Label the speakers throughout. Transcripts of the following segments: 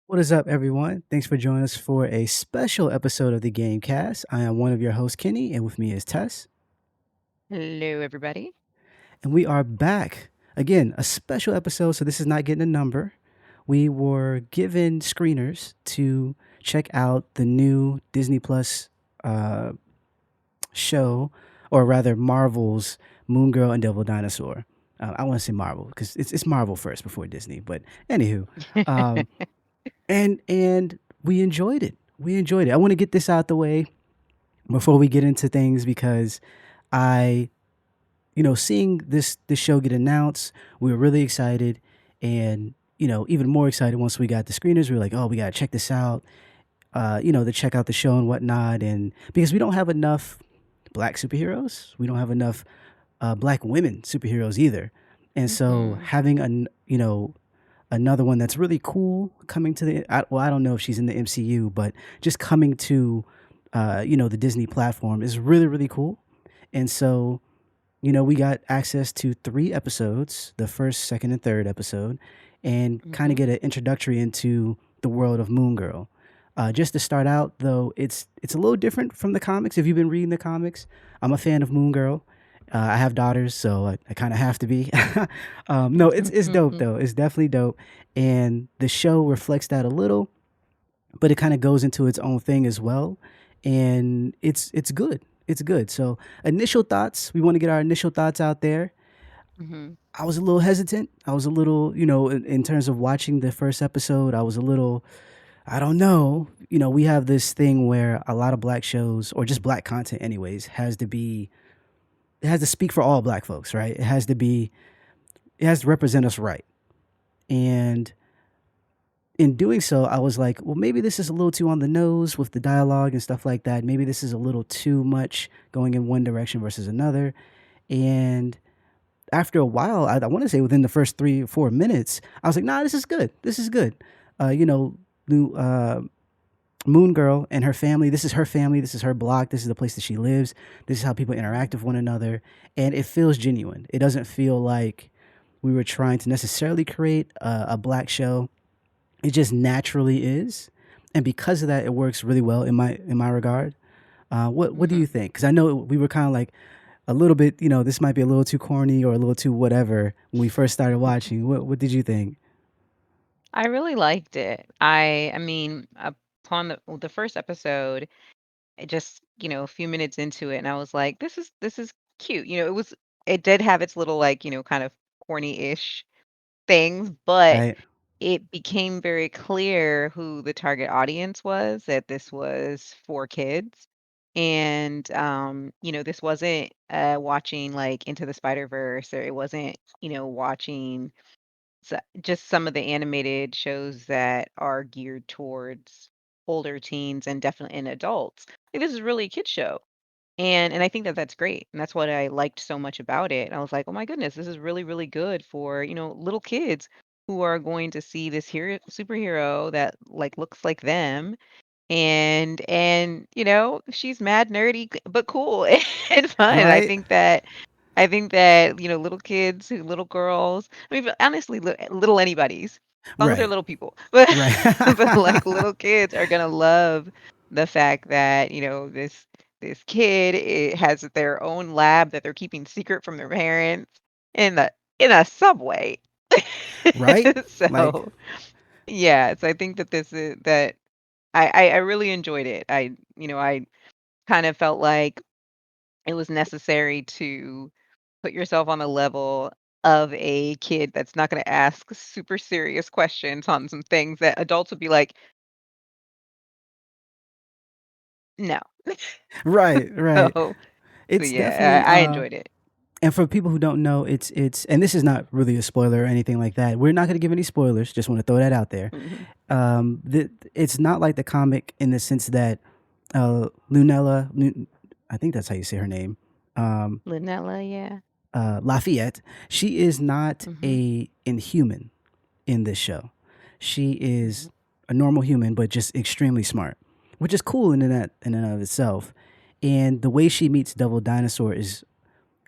Speaker 1: What is up, everyone? Thanks for joining us for a special episode of the Gamecast. I am one of your hosts, Kenny, and with me is Tess.
Speaker 2: Hello, everybody.
Speaker 1: And we are back. Again, a special episode, so this is not getting a number. We were given screeners to check out the new Disney Plus uh, show, or rather, Marvel's Moon Girl and Devil Dinosaur. I want to say Marvel because it's Marvel first before Disney. But anywho, um, and we enjoyed it. We enjoyed it. I want to get this out the way before we get into things because I, seeing this show get announced, we were really excited, and even more excited once we got the screeners. We were like, oh, we gotta check this out, to check out the show and whatnot, and because we don't have enough black superheroes, we don't have enough black women superheroes either, and so
Speaker 2: hmm
Speaker 1: having another one that's really cool coming to well, I don't know if she's in the MCU, but just coming to the Disney platform is really, really cool. And so, we got access to 3 episodes, the first, second, and third episode, and kind of
Speaker 2: hmm
Speaker 1: get an introductory into the world of Moon Girl. Just to start out, though, it's a little different from the comics. If you've been reading the comics, I'm a fan of Moon Girl. I have daughters, so I kind of have to be. No, it's dope though. It's definitely dope, and the show reflects that a little, but it kind of goes into its own thing as well, and it's good. It's good. So initial thoughts. We want to get our initial thoughts out there.
Speaker 2: hmm
Speaker 1: I was a little hesitant. I was a little, in terms of watching the first episode, I was a little, I don't know. We have this thing where a lot of black shows or just black content, anyways, it has to speak for all black folks, right? It has to represent us right. And in doing so, I was like, well, maybe this is a little too on the nose with the dialogue and stuff like that. Maybe this is a little too much going in one direction versus another. And after a while, I want to say within the first 3 or 4 minutes, I was like, nah, this is good. This is good. Uh, you know, Lu- uh, Moon Girl and her family, this is her family. This is her block. This is the place that she lives. This is how people interact with one another. And it feels genuine. It doesn't feel like we were trying to necessarily create a black show. It just naturally is, and because of that, it works really well in my regard. What do
Speaker 2: hmm
Speaker 1: you think? Because I know we were kind of like a little bit, this might be a little too corny or a little too whatever when we first started watching. What did you think?
Speaker 2: I really liked it. I mean, upon the first episode, just a few minutes into it, and I was like, this is cute. It did have its little like kind of corny-ish things, but
Speaker 1: Right,
Speaker 2: it became very clear who the target audience was, that this was for kids. And this wasn't watching like Into the Spider-Verse, or it wasn't, watching just some of the animated shows that are geared towards older teens and definitely in adults. Like, this is really a kid show. And I think that that's great, and that's what I liked so much about it. I was like, "Oh my goodness, this is really, really good for, little kids who are going to see this hero superhero that, like, looks like them, and, she's mad nerdy, but cool and fun."
Speaker 1: right,
Speaker 2: I think that, little kids, little girls, I mean, but honestly, little anybody's, as long as they're
Speaker 1: right,
Speaker 2: little people. But
Speaker 1: right,
Speaker 2: but, like, little kids are gonna love the fact that, this kid, has their own lab that they're keeping secret from their parents in a subway.
Speaker 1: right. Like,
Speaker 2: So, yeah, so I think that this is that I really enjoyed it. I kind of felt like it was necessary to put yourself on the level of a kid that's not gonna ask super serious questions on some things that adults would be like, "No."
Speaker 1: right, right.
Speaker 2: So so
Speaker 1: It's
Speaker 2: yeah,
Speaker 1: definitely
Speaker 2: I enjoyed it.
Speaker 1: and for people who don't know, it's and this is not really a spoiler or anything like that. We're not going to give any spoilers. Just want to throw that out there.
Speaker 2: Mhm.
Speaker 1: It's not like the comic in the sense that I think that's how you say her name, um,
Speaker 2: Lynella, yeah.
Speaker 1: Lafayette. She is not
Speaker 2: Mhm,
Speaker 1: a inhuman in this show. She
Speaker 2: mhm,
Speaker 1: is a normal human, but just extremely smart, which is cool in and of itself. And the way she meets Devil Dinosaur is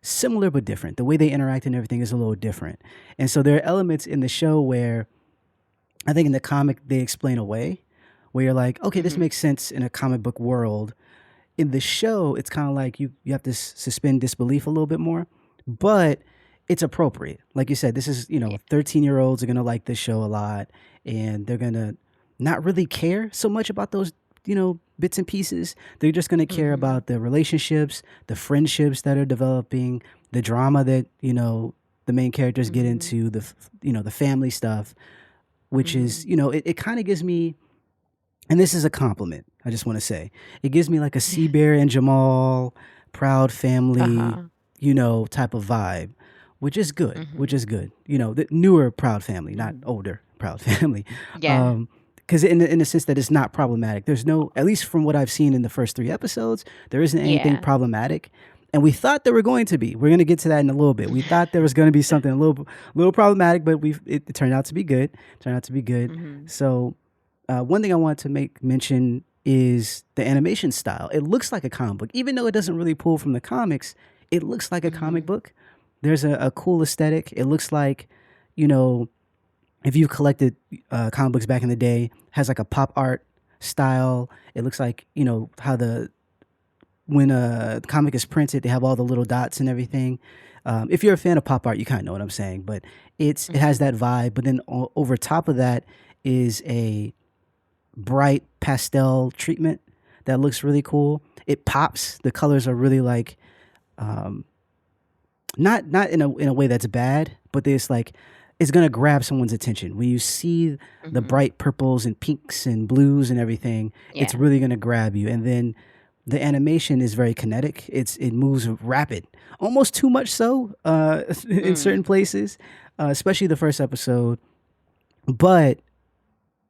Speaker 1: similar but different. The way they interact and everything is a little different. And so there are elements in the show where I think in the comic they explain away, where you're like, okay, this
Speaker 2: Mhm.
Speaker 1: makes sense in a comic book world. In the show, it's kind of like you have to suspend disbelief a little bit more, but it's appropriate. Like you said, this is,
Speaker 2: Yeah.
Speaker 1: 13-year-olds are gonna like this show a lot, and they're gonna not really care so much about those, bits and pieces. They're just gonna care
Speaker 2: Mhm.
Speaker 1: about the relationships, the friendships that are developing, the drama that the main characters get
Speaker 2: Mhm.
Speaker 1: into, the family stuff, which is,
Speaker 2: Mhm.
Speaker 1: it kind of gives me, and this is a compliment, I just want to say, it gives me like a Sea Bear and Jamal, proud family,
Speaker 2: Uh-huh.
Speaker 1: type of vibe, which is good, which
Speaker 2: Mhm.
Speaker 1: is good. The newer proud family, not
Speaker 2: Mhm.
Speaker 1: older proud family.
Speaker 2: Yeah.
Speaker 1: Because in the sense that it's not problematic. There's no, at least from what I've seen in the first 3 episodes, there isn't anything
Speaker 2: Yeah.
Speaker 1: problematic. And we thought there were going to be. We're going to get to that in a little bit. We thought there was going to be something a little problematic, but it turned out to be good. Turned out to be good.
Speaker 2: Mhm.
Speaker 1: So one thing I wanted to make mention is the animation style. It looks like a comic book, even though it doesn't really pull from the comics. It looks like a comic
Speaker 2: Mhm.
Speaker 1: book. There's a cool aesthetic. It looks like, you know, if you've collected comic books back in the day, has like a pop art style. It looks like how the when a comic is printed, they have all the little dots and everything. If you're a fan of pop art, you kind of know what I'm saying. But it has
Speaker 2: Mhm.
Speaker 1: that vibe. But then over top of that is a bright pastel treatment that looks really cool. It pops. The colors are really like um, not in a way that's bad, but there's like it's gonna grab someone's attention when you see the
Speaker 2: Mhm.
Speaker 1: bright purples and pinks and blues and everything. It's
Speaker 2: Yeah.
Speaker 1: really gonna grab you, and then the animation is very kinetic. It moves rapid, almost too much so in certain
Speaker 2: Mm.
Speaker 1: places, especially the first episode. But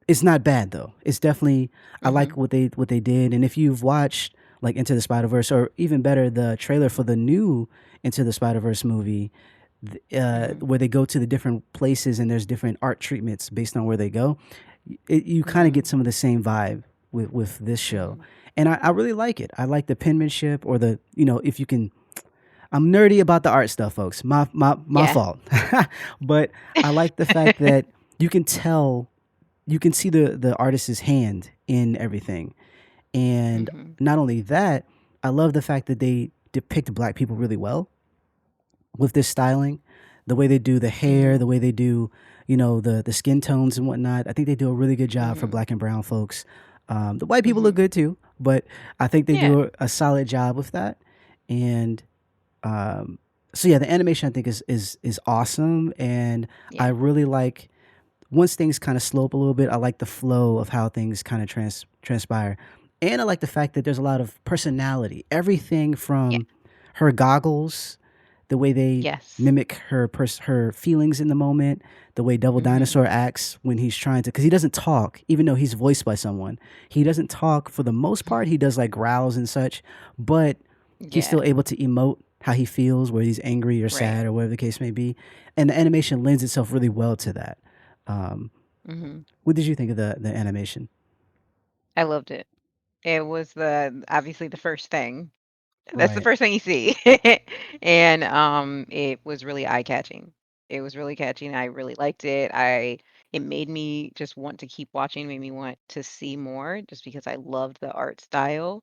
Speaker 1: it's not bad though. It's definitely I like
Speaker 2: Mhm.
Speaker 1: what they did, and if you've watched like Into the Spider Verse, or even better, the trailer for the new Into the Spider Verse movie,
Speaker 2: Mhm.
Speaker 1: where they go to the different places and there's different art treatments based on where they go, you kind of get
Speaker 2: Mhm.
Speaker 1: some of the same vibe with this show,
Speaker 2: Mhm.
Speaker 1: and I really like it. I like the penmanship, or the if you can. I'm nerdy about the art stuff, folks. My
Speaker 2: Yeah.
Speaker 1: fault, but I like the fact that you can tell you can see the artist's hand in everything. And
Speaker 2: Mhm.
Speaker 1: not only that, I love the fact that they depict black people really well with this styling, the way they do the hair, the
Speaker 2: Mhm.
Speaker 1: way they do, the skin tones and whatnot. I think they do a really good job for
Speaker 2: Mhm.
Speaker 1: black and brown folks. The white people look
Speaker 2: Mhm.
Speaker 1: good too, but I think they
Speaker 2: Yeah.
Speaker 1: do a solid job with that. And um, so yeah, the animation I think is awesome, and I
Speaker 2: Yeah.
Speaker 1: really like once things kind of slope a little bit, I like the flow of how things kind of transpire. And I like the fact that there's a lot of personality. Everything
Speaker 2: Yeah.
Speaker 1: from her goggles, the way they
Speaker 2: Yes.
Speaker 1: mimic her feelings in the moment, the way Double
Speaker 2: Mhm.
Speaker 1: Dinosaur acts when he's trying to, because he doesn't talk, even though he's voiced by someone. He doesn't talk for the most part. He does like growls and such, but he's
Speaker 2: Yeah.
Speaker 1: still able to emote how he feels, whether he's angry or
Speaker 2: Right.
Speaker 1: sad or whatever the case may be. And the animation lends itself really well to that. Um,
Speaker 2: Mhm.
Speaker 1: what did you think of the animation?
Speaker 2: I loved it. It was the obviously the first thing. That's the
Speaker 1: Right.
Speaker 2: first thing you see. And, it was really eye-catching. It was really catching, I really liked it. I It made me just want to keep watching, made me want to see more just because I loved the art style.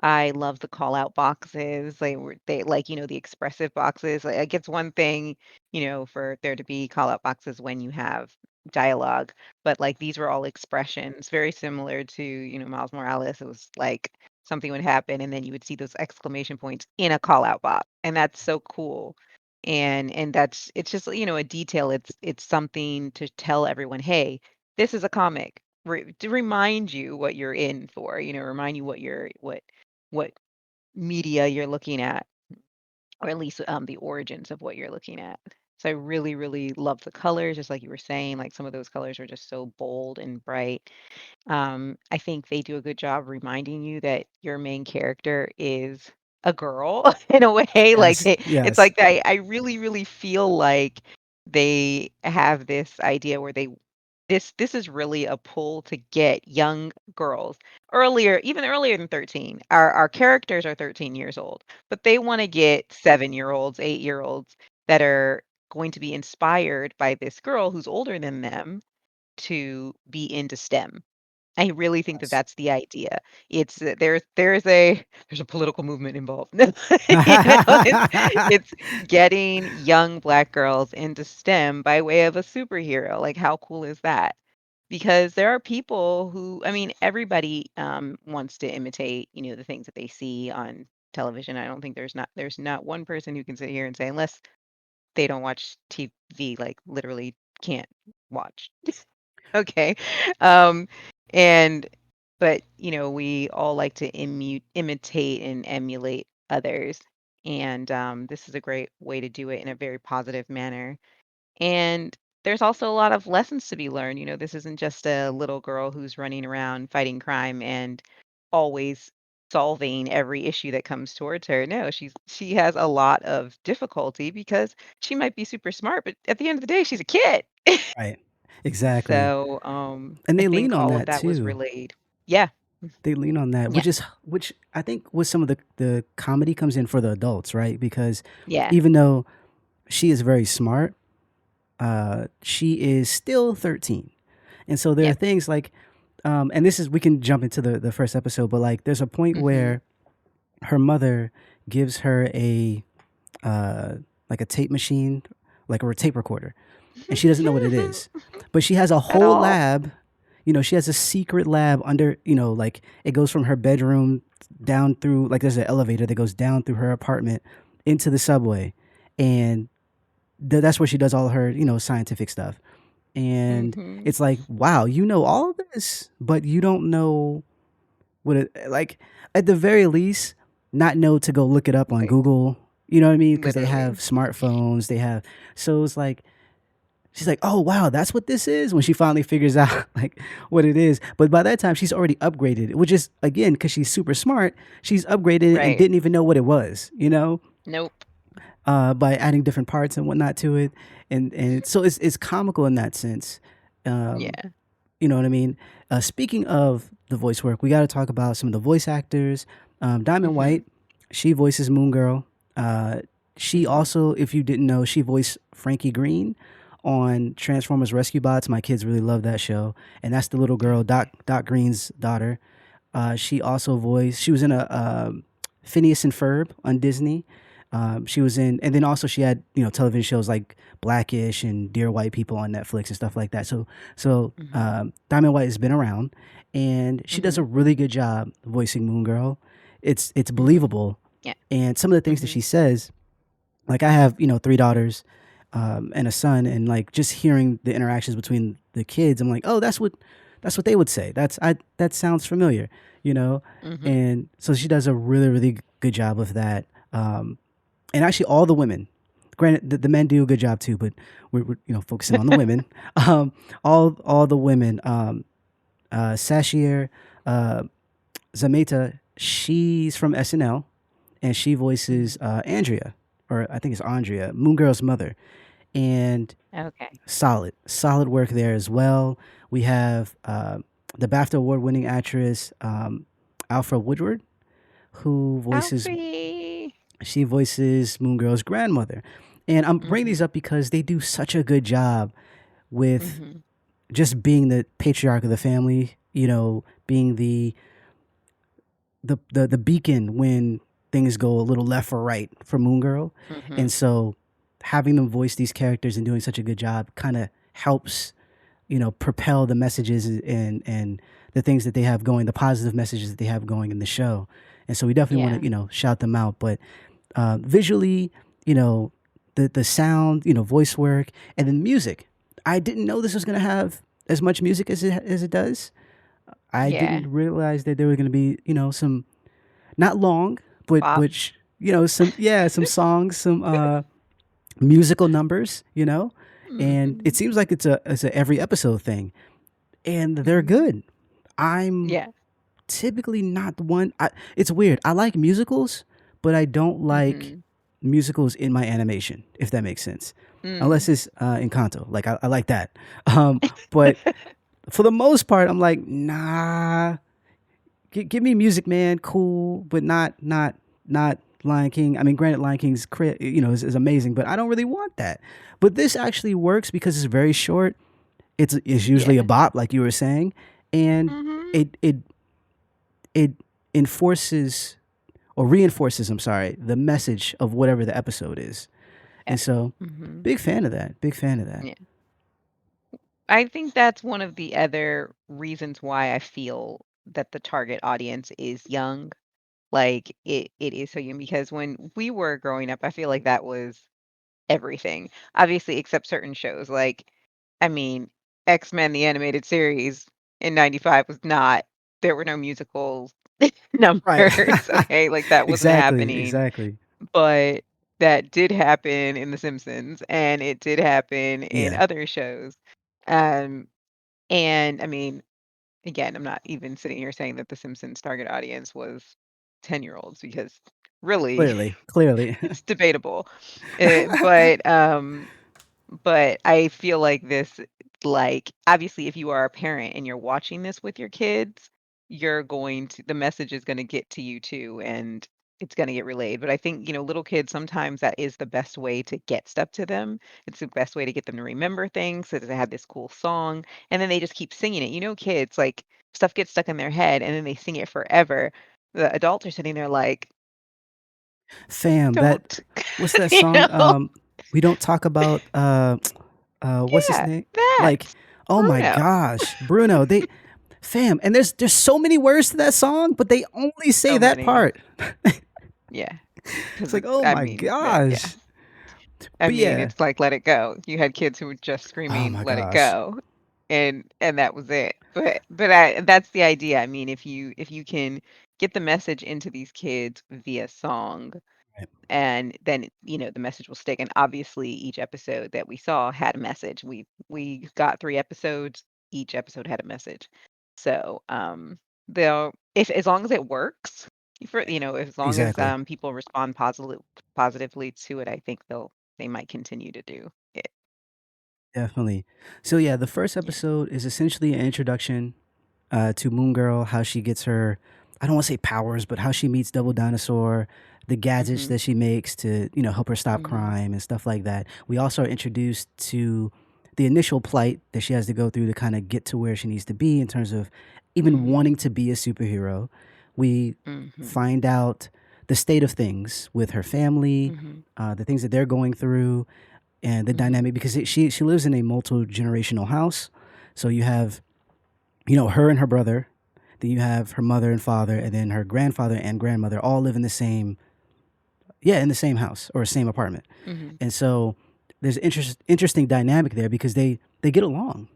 Speaker 2: I love the call out boxes. They like, the expressive boxes. Like it's one thing, for there to be call out boxes when you have dialogue, but like these were all expressions, very similar to, Miles Morales. It was like something would happen and then you would see those exclamation points in a call out box. And that's so cool. And that's it's just, a detail. It's something to tell everyone, hey, this is a comic. To remind you what you're in for, remind you what media you're looking at, or at least the origins of what you're looking at. So I really, really love the colors, just like you were saying. Like some of those colors are just so bold and bright. I think they do a good job reminding you that your main character is a girl in a way. Like
Speaker 1: Yes.
Speaker 2: it's
Speaker 1: Yes.
Speaker 2: like I really, really feel like they have this idea where this is really a pull to get young girls earlier, even earlier than 13. Our characters are 13 years old, but they want to get 7-year-olds, 8-year-olds that are going to be inspired by this girl who's older than them to be into STEM. I really think that
Speaker 1: Yes.
Speaker 2: that's the idea. It's there's a political movement involved. You know, it's getting young Black girls into STEM by way of a superhero. Like, how cool is that? Because there are people who, I mean, everybody wants to imitate, the things that they see on television. I don't think there's not one person who can sit here and say, unless they don't watch TV, like literally can't watch. Okay. Um, and but we all like to imitate and emulate others. And this is a great way to do it in a very positive manner. And there's also a lot of lessons to be learned. This isn't just a little girl who's running around fighting crime and always solving every issue that comes towards her. No, she has a lot of difficulty because she might be super smart, but at the end of the day, she's a kid.
Speaker 1: Right. Exactly.
Speaker 2: So,
Speaker 1: And
Speaker 2: I
Speaker 1: they lean
Speaker 2: think
Speaker 1: on
Speaker 2: all of
Speaker 1: that
Speaker 2: that was
Speaker 1: too.
Speaker 2: relayed. Yeah.
Speaker 1: They lean on that,
Speaker 2: Yeah.
Speaker 1: which I think with some of the comedy comes in for the adults, right? Because
Speaker 2: Yeah.
Speaker 1: even though she is very smart, she is still 13. And so there are
Speaker 2: Yeah.
Speaker 1: things like, and this is, we can jump into the first episode, but like there's a point
Speaker 2: Mhm.
Speaker 1: where her mother gives her uh, like a tape machine, like a tape recorder, and she doesn't know what it is. But she has a
Speaker 2: At
Speaker 1: whole
Speaker 2: all?
Speaker 1: lab. She has a secret lab under, like it goes from her bedroom down through, like there's an elevator that goes down through her apartment into the subway. And that's where she does all her, scientific stuff. And
Speaker 2: Mhm.
Speaker 1: it's like, wow, you know all of this, but you don't know what it, like, at the very least, not know to go look it up on
Speaker 2: Like,
Speaker 1: Google. You know what I mean? Because they have
Speaker 2: literally.
Speaker 1: smartphones. So it's like, she's like, "Oh wow, that's what this is." When she finally figures out like what it is, but by that time she's already upgraded it, which is again because she's super smart. She's upgraded it and
Speaker 2: Right.
Speaker 1: didn't even know what it was,
Speaker 2: Nope.
Speaker 1: by adding different parts and whatnot to it, and so it's comical in that sense. Um,
Speaker 2: Yeah.
Speaker 1: you know what I mean? Speaking of the voice work, we got to talk about some of the voice actors. Diamond
Speaker 2: Mhm.
Speaker 1: White, she voices Moon Girl. She
Speaker 2: Mhm.
Speaker 1: also, if you didn't know, she voiced Frankie Green on Transformers Rescue Bots. My kids really love that show, and that's the little girl,
Speaker 2: Okay.
Speaker 1: Doc Green's daughter. She also voiced. She was in a Phineas and Ferb on Disney. She was in, and then also she had television shows like Blackish and Dear White People on Netflix and stuff like that. So
Speaker 2: Mhm.
Speaker 1: Diamond White has been around, and she does a
Speaker 2: Mhm.
Speaker 1: really good job voicing Moon Girl. It's
Speaker 2: Mhm.
Speaker 1: believable,
Speaker 2: Yeah.
Speaker 1: and some of the things that she
Speaker 2: Mhm.
Speaker 1: says, like I have three daughters, and a son, and like just hearing the interactions between the kids, I'm like, oh, that's what they would say. That sounds familiar, you know.
Speaker 2: Mhm.
Speaker 1: And so she does a really really good job of that. And actually, all the women, granted, the men do a good job too, but we're focusing on the women. Um, all the women, Sashier, uh, Zameta, she's from SNL, and she voices
Speaker 2: Mhm.
Speaker 1: Andrea, or I think it's Andrea, Moon Girl's mother, and
Speaker 2: Okay.
Speaker 1: solid work there as well. We have the BAFTA award-winning actress Alfred Woodward, who voices
Speaker 2: Alfie.
Speaker 1: she voices Moon Girl's grandmother, and I'm bringing these
Speaker 2: Mhm.
Speaker 1: up because they do such a good job with
Speaker 2: Mhm.
Speaker 1: just being the patriarch of the family. Being the beacon when things go a little left or right for Moon Girl. And
Speaker 2: Mhm.
Speaker 1: so having them voice these characters and doing such a good job kind of helps, propel the messages and the things that they have going, the positive messages that they have going in the show. And so we definitely want to,
Speaker 2: Yeah.
Speaker 1: shout them out. But visually, you know, the sound, voice work, and then music. I didn't know this was going to have as much music as it does. I
Speaker 2: Yeah.
Speaker 1: didn't realize that there were going to be, some not long, but
Speaker 2: Bops.
Speaker 1: some, yeah, some songs, some musical numbers, and it
Speaker 2: Mhm.
Speaker 1: seems like it's a every episode thing, and they're
Speaker 2: Mhm.
Speaker 1: good. I'm
Speaker 2: Yeah.
Speaker 1: typically not the one. It's weird. I like musicals, but I don't like
Speaker 2: Mhm.
Speaker 1: musicals in my animation, if that makes sense.
Speaker 2: Mm.
Speaker 1: Unless it's Encanto, like I like that. But for the most part, I'm like, nah. Give me music, man. Cool, but not Lion King. I mean, granted, Lion King's is amazing, but I don't really want that. But this actually works because it's very short, it's usually a
Speaker 2: Yeah.
Speaker 1: bop, like you were saying, and
Speaker 2: Mhm.
Speaker 1: it it enforces or reinforces, I'm sorry, the message of whatever the episode is.
Speaker 2: Yeah.
Speaker 1: And so,
Speaker 2: Mhm.
Speaker 1: big fan of that. Big fan of that.
Speaker 2: Yeah. I think that's one of the other reasons why I feel that the target audience is young. Like, it is so young because when we were growing up, I feel like that was everything. Obviously, except certain shows, like, I mean, X-Men: The Animated Series in '95 was not there were no musical
Speaker 1: Right.
Speaker 2: numbers, okay? Like, that wasn't
Speaker 1: Exactly,
Speaker 2: happening,
Speaker 1: exactly.
Speaker 2: but that did happen in The Simpsons, and it did happen in
Speaker 1: Yeah,
Speaker 2: other shows. Um, and, I mean, again, I'm not even sitting here saying that The Simpsons' target audience was 10-year-olds because really,
Speaker 1: clearly, clearly.
Speaker 2: it's debatable. But I feel like this, like, obviously, if you are a parent and you're watching this with your kids, you're going to the message is gonna get to you too, and it's gonna get relayed. But I think, little kids, sometimes that is the best way to get stuff to them. It's the best way to get them to remember things, so that they have this cool song, and then they just keep singing it. Kids, like, stuff gets stuck in their head, and then they sing it forever. The adults are sitting there like,
Speaker 1: Fam, that
Speaker 2: "Don't."
Speaker 1: what's that
Speaker 2: You
Speaker 1: song?
Speaker 2: know?
Speaker 1: We don't talk about what's his
Speaker 2: Yeah,
Speaker 1: name?
Speaker 2: that.
Speaker 1: Like, oh my
Speaker 2: Bruno.
Speaker 1: gosh, Bruno. They fam, and there's so many words to that song, but they only say
Speaker 2: So
Speaker 1: that
Speaker 2: many.
Speaker 1: part.
Speaker 2: Yeah,
Speaker 1: It's
Speaker 2: because
Speaker 1: like,
Speaker 2: it's
Speaker 1: oh
Speaker 2: I
Speaker 1: my
Speaker 2: mean, that yeah.
Speaker 1: gosh.
Speaker 2: I
Speaker 1: But
Speaker 2: mean,
Speaker 1: yeah.
Speaker 2: it's like "Let It Go." You had kids who were just
Speaker 1: Oh
Speaker 2: screaming
Speaker 1: my
Speaker 2: "Let It
Speaker 1: gosh.
Speaker 2: Go," and that was it. But that's the idea. I mean, if you can get the message into these kids via song,
Speaker 1: Right.
Speaker 2: and then, the message will stick, and obviously, each episode that we saw had a message. We got 3 episodes, each episode had a message. So, they'll if as long as it works, as long as,
Speaker 1: Exactly.
Speaker 2: people respond positively to it, I think they might continue to do it.
Speaker 1: Definitely. So yeah, the first
Speaker 2: Yeah.
Speaker 1: episode is essentially an introduction to Moon Girl, how she gets her, I don't want to say powers, but how she meets Double Dinosaur, the gadgets
Speaker 2: Mhm.
Speaker 1: that she makes to, help her stop
Speaker 2: Mhm.
Speaker 1: crime and stuff like that. We also are introduced to the initial plight that she has to go through to kind of get to where she needs to be in terms of even
Speaker 2: Mhm.
Speaker 1: wanting to be a superhero. We
Speaker 2: Mhm.
Speaker 1: find out the state of things with her family,
Speaker 2: Mhm.
Speaker 1: the things that they're going through, and the
Speaker 2: Mhm.
Speaker 1: dynamic because she lives in a multi generational house. So you have her and her brother. Then you have her mother and father, and then her grandfather and grandmother all live in the same, yeah, in the same house or same apartment.
Speaker 2: Mhm.
Speaker 1: And so there's interesting dynamic there because they get along.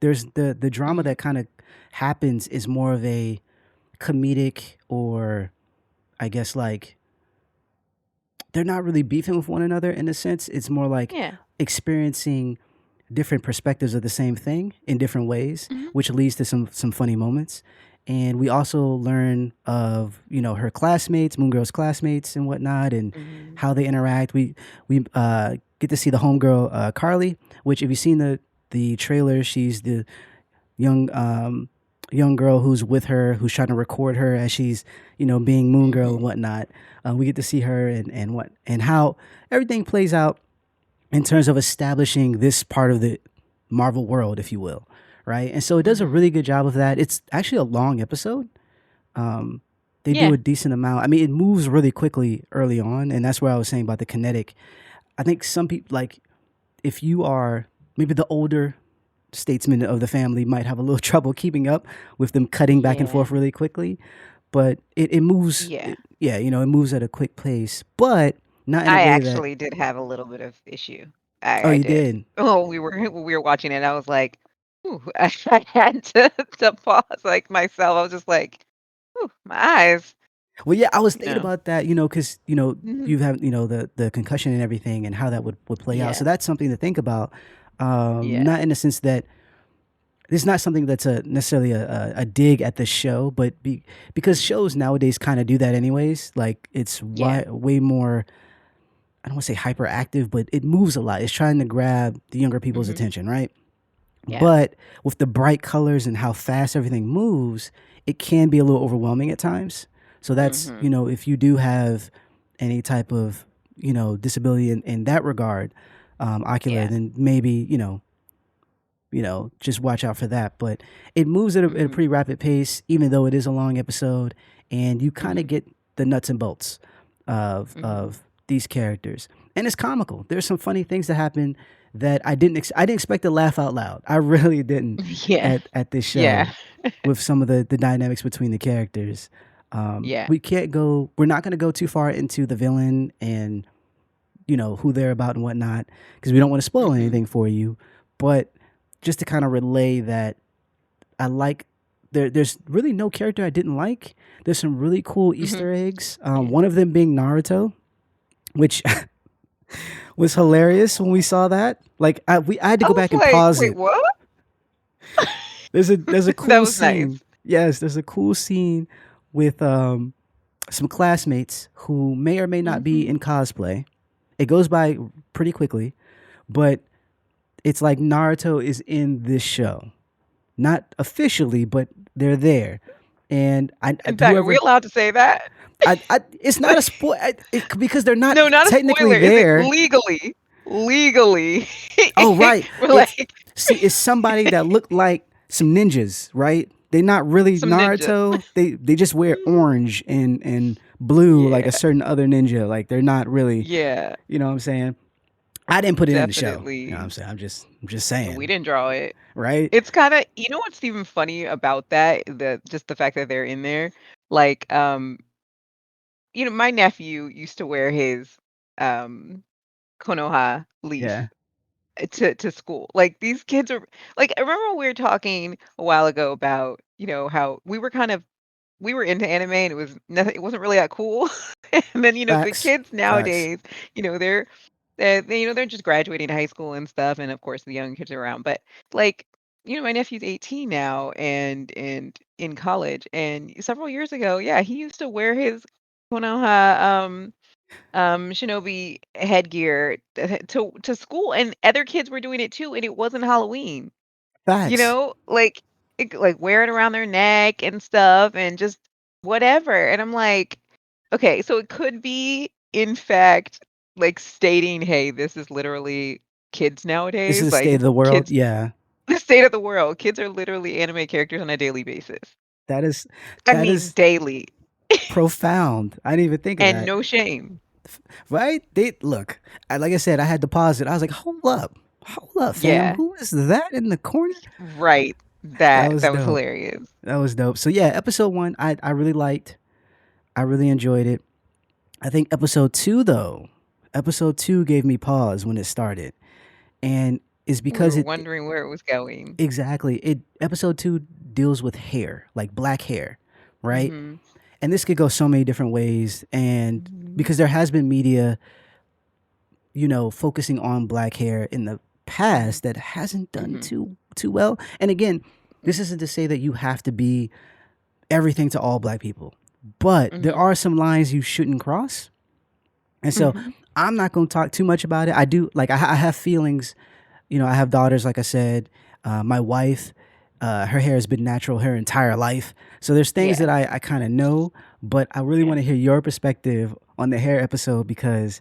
Speaker 1: There's the drama
Speaker 2: Mhm.
Speaker 1: that kind of happens is more of a comedic or I guess like they're not really beefing with one another in a sense. It's more like
Speaker 2: Yeah.
Speaker 1: experiencing different perspectives of the same thing in different ways,
Speaker 2: Mhm.
Speaker 1: which leads to some funny moments. And we also learn of her classmates, Moon Girl's classmates and whatnot, and
Speaker 2: Mhm.
Speaker 1: how they interact. We get to see the homegirl Carly, which if you've seen the trailer, she's the young young girl who's with her, who's trying to record her as she's being Moon Girl and
Speaker 2: Mhm.
Speaker 1: whatnot. We get to see her and how everything plays out in terms of establishing this part of the Marvel world, if you will, right? And so it does a
Speaker 2: Mhm.
Speaker 1: really good job of that. It's actually a long episode. Um, they do
Speaker 2: Yeah.
Speaker 1: a decent amount. I mean, it moves really quickly early on, and that's where I was saying about the kinetic. I think some people like if you are maybe the older statesman of the family might have a little trouble keeping up with them cutting back and
Speaker 2: Yeah.
Speaker 1: forth really quickly, but it moves.
Speaker 2: Yeah.
Speaker 1: Yeah, it moves at a quick pace, but not in a
Speaker 2: I
Speaker 1: way that.
Speaker 2: actually did have a little bit of issue.
Speaker 1: Oh,
Speaker 2: I
Speaker 1: you
Speaker 2: did.
Speaker 1: did.
Speaker 2: Oh, we were watching it, I was like, "Ooh," I had to pause, like, myself. I was just like, "Ooh, my eyes,"
Speaker 1: Well, yeah, I was
Speaker 2: you
Speaker 1: thinking
Speaker 2: know?
Speaker 1: about that, because
Speaker 2: Mhm.
Speaker 1: you have the concussion and everything, and how that would play out. So
Speaker 2: Yeah.
Speaker 1: that's something to think about.
Speaker 2: Yeah.
Speaker 1: Not in the sense that it's not something that's a necessarily a dig at the show, but because
Speaker 2: Mhm.
Speaker 1: shows nowadays kind of do that anyways. Like it's
Speaker 2: Yeah.
Speaker 1: way more. I don't want to say hyperactive, but it moves a lot. It's trying to grab the younger people's
Speaker 2: Mhm.
Speaker 1: attention, right?
Speaker 2: Yeah.
Speaker 1: But with the bright colors and how fast everything moves, it can be a little overwhelming at times. So that's,
Speaker 2: Mhm.
Speaker 1: if you do have any type of, disability in that regard, ocular,
Speaker 2: Yeah.
Speaker 1: then maybe, just watch out for that. But it moves at a
Speaker 2: Mhm.
Speaker 1: pretty rapid pace, even though it is a long episode, and you kind of
Speaker 2: Mhm.
Speaker 1: get the nuts and bolts
Speaker 2: Mhm.
Speaker 1: of these characters, and it's comical. There's some funny things that happen that I didn't expect to laugh out loud. I really didn't
Speaker 2: Yeah.
Speaker 1: at this
Speaker 2: Yeah.
Speaker 1: show with some of the dynamics between the characters.
Speaker 2: Yeah.
Speaker 1: We're not going to go too far into the villain and who they're about and whatnot, because we don't want to spoil
Speaker 2: Mhm.
Speaker 1: anything for you. But just to kind of relay that, I like there's really no character I didn't like. There's some really cool
Speaker 2: Mhm.
Speaker 1: Easter eggs.
Speaker 2: Yeah.
Speaker 1: One of them being Naruto, which was hilarious when we saw that. Like I had to
Speaker 2: I
Speaker 1: go
Speaker 2: was
Speaker 1: back and
Speaker 2: like,
Speaker 1: pause
Speaker 2: "Wait,
Speaker 1: it.
Speaker 2: what?"
Speaker 1: There's a
Speaker 2: That
Speaker 1: cool
Speaker 2: was nice.
Speaker 1: scene. Yes, there's a cool scene with some classmates who may or may not be
Speaker 2: Mhm.
Speaker 1: in cosplay. It goes by pretty quickly, but it's like Naruto is in this show. Not officially, but they're there. And
Speaker 2: In fact, are we
Speaker 1: whoever
Speaker 2: allowed to say that?
Speaker 1: it's not a spoil because they're not
Speaker 2: No, not a
Speaker 1: technically
Speaker 2: spoiler. Is it
Speaker 1: there.
Speaker 2: legally? Legally.
Speaker 1: Oh, right.
Speaker 2: We're
Speaker 1: It's
Speaker 2: like
Speaker 1: see, it's somebody that look like some ninjas, right? They're not really
Speaker 2: some ninjas.
Speaker 1: Naruto. They just wear
Speaker 2: Mhm.
Speaker 1: orange and blue like a
Speaker 2: Yeah.
Speaker 1: certain other ninja. Like they're not really,
Speaker 2: Yeah.
Speaker 1: you know what I'm saying? I didn't put it in the show. You know what I'm
Speaker 2: Definitely.
Speaker 1: saying? I'm just
Speaker 2: We
Speaker 1: saying,
Speaker 2: didn't draw it.
Speaker 1: right?
Speaker 2: It's kinda what's even funny about that? Just the fact that they're in there? Like, my nephew used to wear his, um, Konoha leaf
Speaker 1: Yeah.
Speaker 2: to school. Like, these kids are like, I remember we were talking a while ago about, how we were into anime and it wasn't really that cool. And then, the
Speaker 1: Facts.
Speaker 2: kids
Speaker 1: Facts.
Speaker 2: nowadays, they're just graduating high school and stuff, and of course the young kids are around. But like, my nephew's 18 now and in college. And several years ago, yeah, he used to wear his Konoha shinobi headgear to school, and other kids were doing it too, and it wasn't Halloween.
Speaker 1: Facts.
Speaker 2: Like like wear it around their neck and stuff and just whatever. And I'm like, okay, so it could be in fact like stating, hey, this is literally kids
Speaker 1: This is
Speaker 2: nowadays.
Speaker 1: the state
Speaker 2: Like
Speaker 1: of the world.
Speaker 2: kids
Speaker 1: Yeah.
Speaker 2: the state of the world. Kids are literally anime characters on a daily basis.
Speaker 1: That is
Speaker 2: I
Speaker 1: that
Speaker 2: mean
Speaker 1: is
Speaker 2: daily.
Speaker 1: profound. I didn't even think of
Speaker 2: And
Speaker 1: that.
Speaker 2: no shame.
Speaker 1: Right? They look. Like I said, I had to pause it. I was like, hold up, fam.
Speaker 2: Yeah.
Speaker 1: Who is that in the corner?
Speaker 2: Right.
Speaker 1: That
Speaker 2: That
Speaker 1: was
Speaker 2: that was
Speaker 1: dope.
Speaker 2: hilarious.
Speaker 1: That was dope. So yeah, episode one, I really liked. I really enjoyed it. I think episode two though, episode two gave me pause when it started, and is
Speaker 2: We
Speaker 1: because
Speaker 2: were
Speaker 1: it
Speaker 2: wondering where it was going.
Speaker 1: exactly it episode two deals with hair, like black hair, right?
Speaker 2: Mhm.
Speaker 1: And this could go so many different ways, and
Speaker 2: Mhm.
Speaker 1: because there has been media focusing on black hair in the
Speaker 2: Mhm.
Speaker 1: past that hasn't done
Speaker 2: Mhm.
Speaker 1: too well. And again, this
Speaker 2: Mhm.
Speaker 1: isn't to say that you have to be everything to all black people, but there
Speaker 2: Mhm.
Speaker 1: are some lines you shouldn't cross. And so
Speaker 2: Mhm.
Speaker 1: I'm not going to talk too much about it. I do like I have feelings. I have daughters, like I said. My wife, her hair has been natural her entire life. So there's things
Speaker 2: Yeah.
Speaker 1: that I kind of know, but I really
Speaker 2: Yeah.
Speaker 1: want to hear your perspective on the hair episode because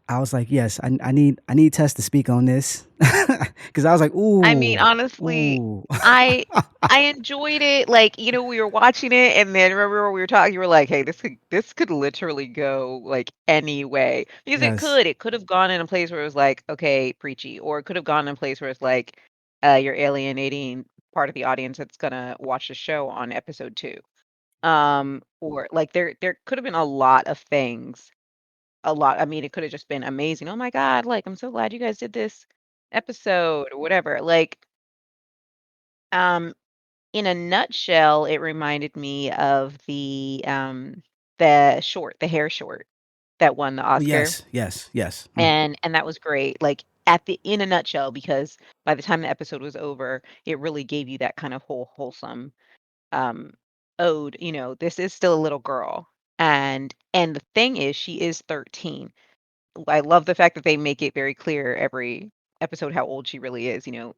Speaker 1: I was like, yes, I need Tess to speak on this because I was like,
Speaker 2: I mean,
Speaker 1: ooh,
Speaker 2: honestly,
Speaker 1: ooh,
Speaker 2: I I enjoyed it. Like, we were watching it and then remember we were talking, you were like, "Hey, this could literally go like any way." Because it
Speaker 1: yes,
Speaker 2: could. It could have gone in a place where it was like, okay, preachy, or it could have gone in a place where it's like you're alienating part of the audience that's gonna watch the show on episode 2. Or like there could have been a lot of things. A lot. I mean, it could have just been amazing. Oh my god, like I'm so glad you guys did this episode or whatever. Like um, in a nutshell, it reminded me of the short, the hair short that won the
Speaker 1: oh,
Speaker 2: Oscar,
Speaker 1: yes, yes, yes.
Speaker 2: and that was great. Like at the in a nutshell, because by the time the episode was over, it really gave you that kind of wholesome um ode. This is still a little girl, and the thing is, she is 13. I love the fact that they make it very clear every episode how old she really is,
Speaker 1: Yeah,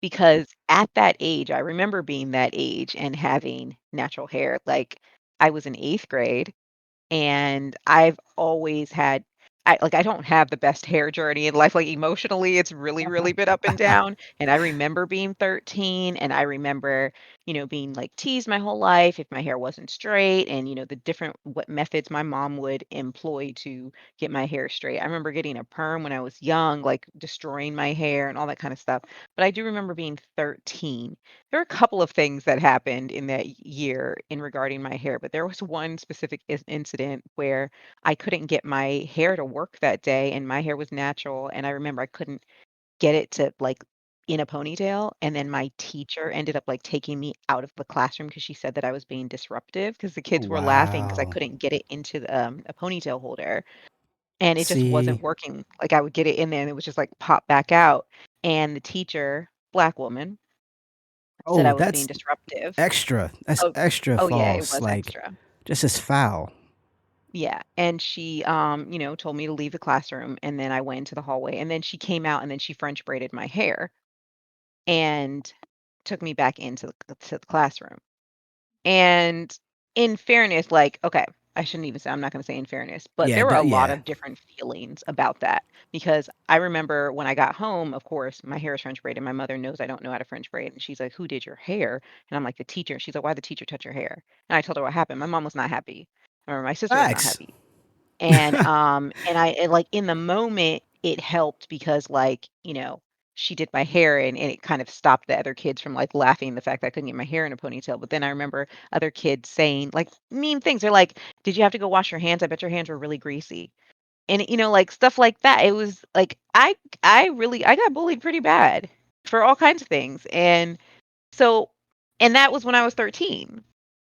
Speaker 2: because at that age, I remember being that age and having natural hair. Like I was in 8th grade and I've always had I don't have the best hair journey in life, like, emotionally, it's really, really been up and down, and I remember being 13, and I remember, being, like, teased my whole life if my hair wasn't straight and, the different what methods my mom would employ to get my hair straight. I remember getting a perm when I was young, like, destroying my hair and all that kinda stuff, but I do remember being 13. There are a couple of things that happened in that year in regarding my hair, but there was one specific incident where I couldn't get my hair to work that day, and my hair was natural, and I remember I couldn't get it to, like, in a ponytail, and then my teacher ended up, like, taking me out of the classroom because she said that I was being disruptive because the kids were laughing because I
Speaker 1: Wow.
Speaker 2: couldn't get it into a ponytail holder, and it just wasn't
Speaker 1: See?
Speaker 2: working. Like, I would get it in there, and it was just, like, pop back out, and the teacher, black woman, said
Speaker 1: Oh,
Speaker 2: I was being
Speaker 1: that's
Speaker 2: disruptive.
Speaker 1: extra. That's
Speaker 2: Oh
Speaker 1: extra
Speaker 2: oh, yeah, it
Speaker 1: false,
Speaker 2: was
Speaker 1: like,
Speaker 2: extra.
Speaker 1: just as foul.
Speaker 2: Yeah, and she, told me to leave the classroom, and then I went into the hallway, and then she came out, and then she French braided my hair and took me back into the classroom. And in fairness, like, okay, I shouldn't even say, I'm not gonna say in fairness, but
Speaker 1: Yeah,
Speaker 2: there were a lot
Speaker 1: yeah.
Speaker 2: of different feelings about that because I remember when I got home, of course, my hair is French braided. My mother knows I don't know how to French braid, and she's like, "Who did your hair?" And I'm like, "The teacher." And she's like, "Why'd the teacher touch your hair?" And I told her what happened. My mom was not happy, or my sister was not
Speaker 1: Facts.
Speaker 2: happy. Like, in the moment, it helped because, like, she did my hair and it kind of stopped the other kids from, like, laughing the fact that I couldn't get my hair in a ponytail, but then I remember other kids saying, like, mean things. They're like, "Did you have to go wash your hands? I bet your hands were really greasy." And, like, stuff like that. It was like, I got bullied pretty bad for all kinds of things, so and that was when I was 13.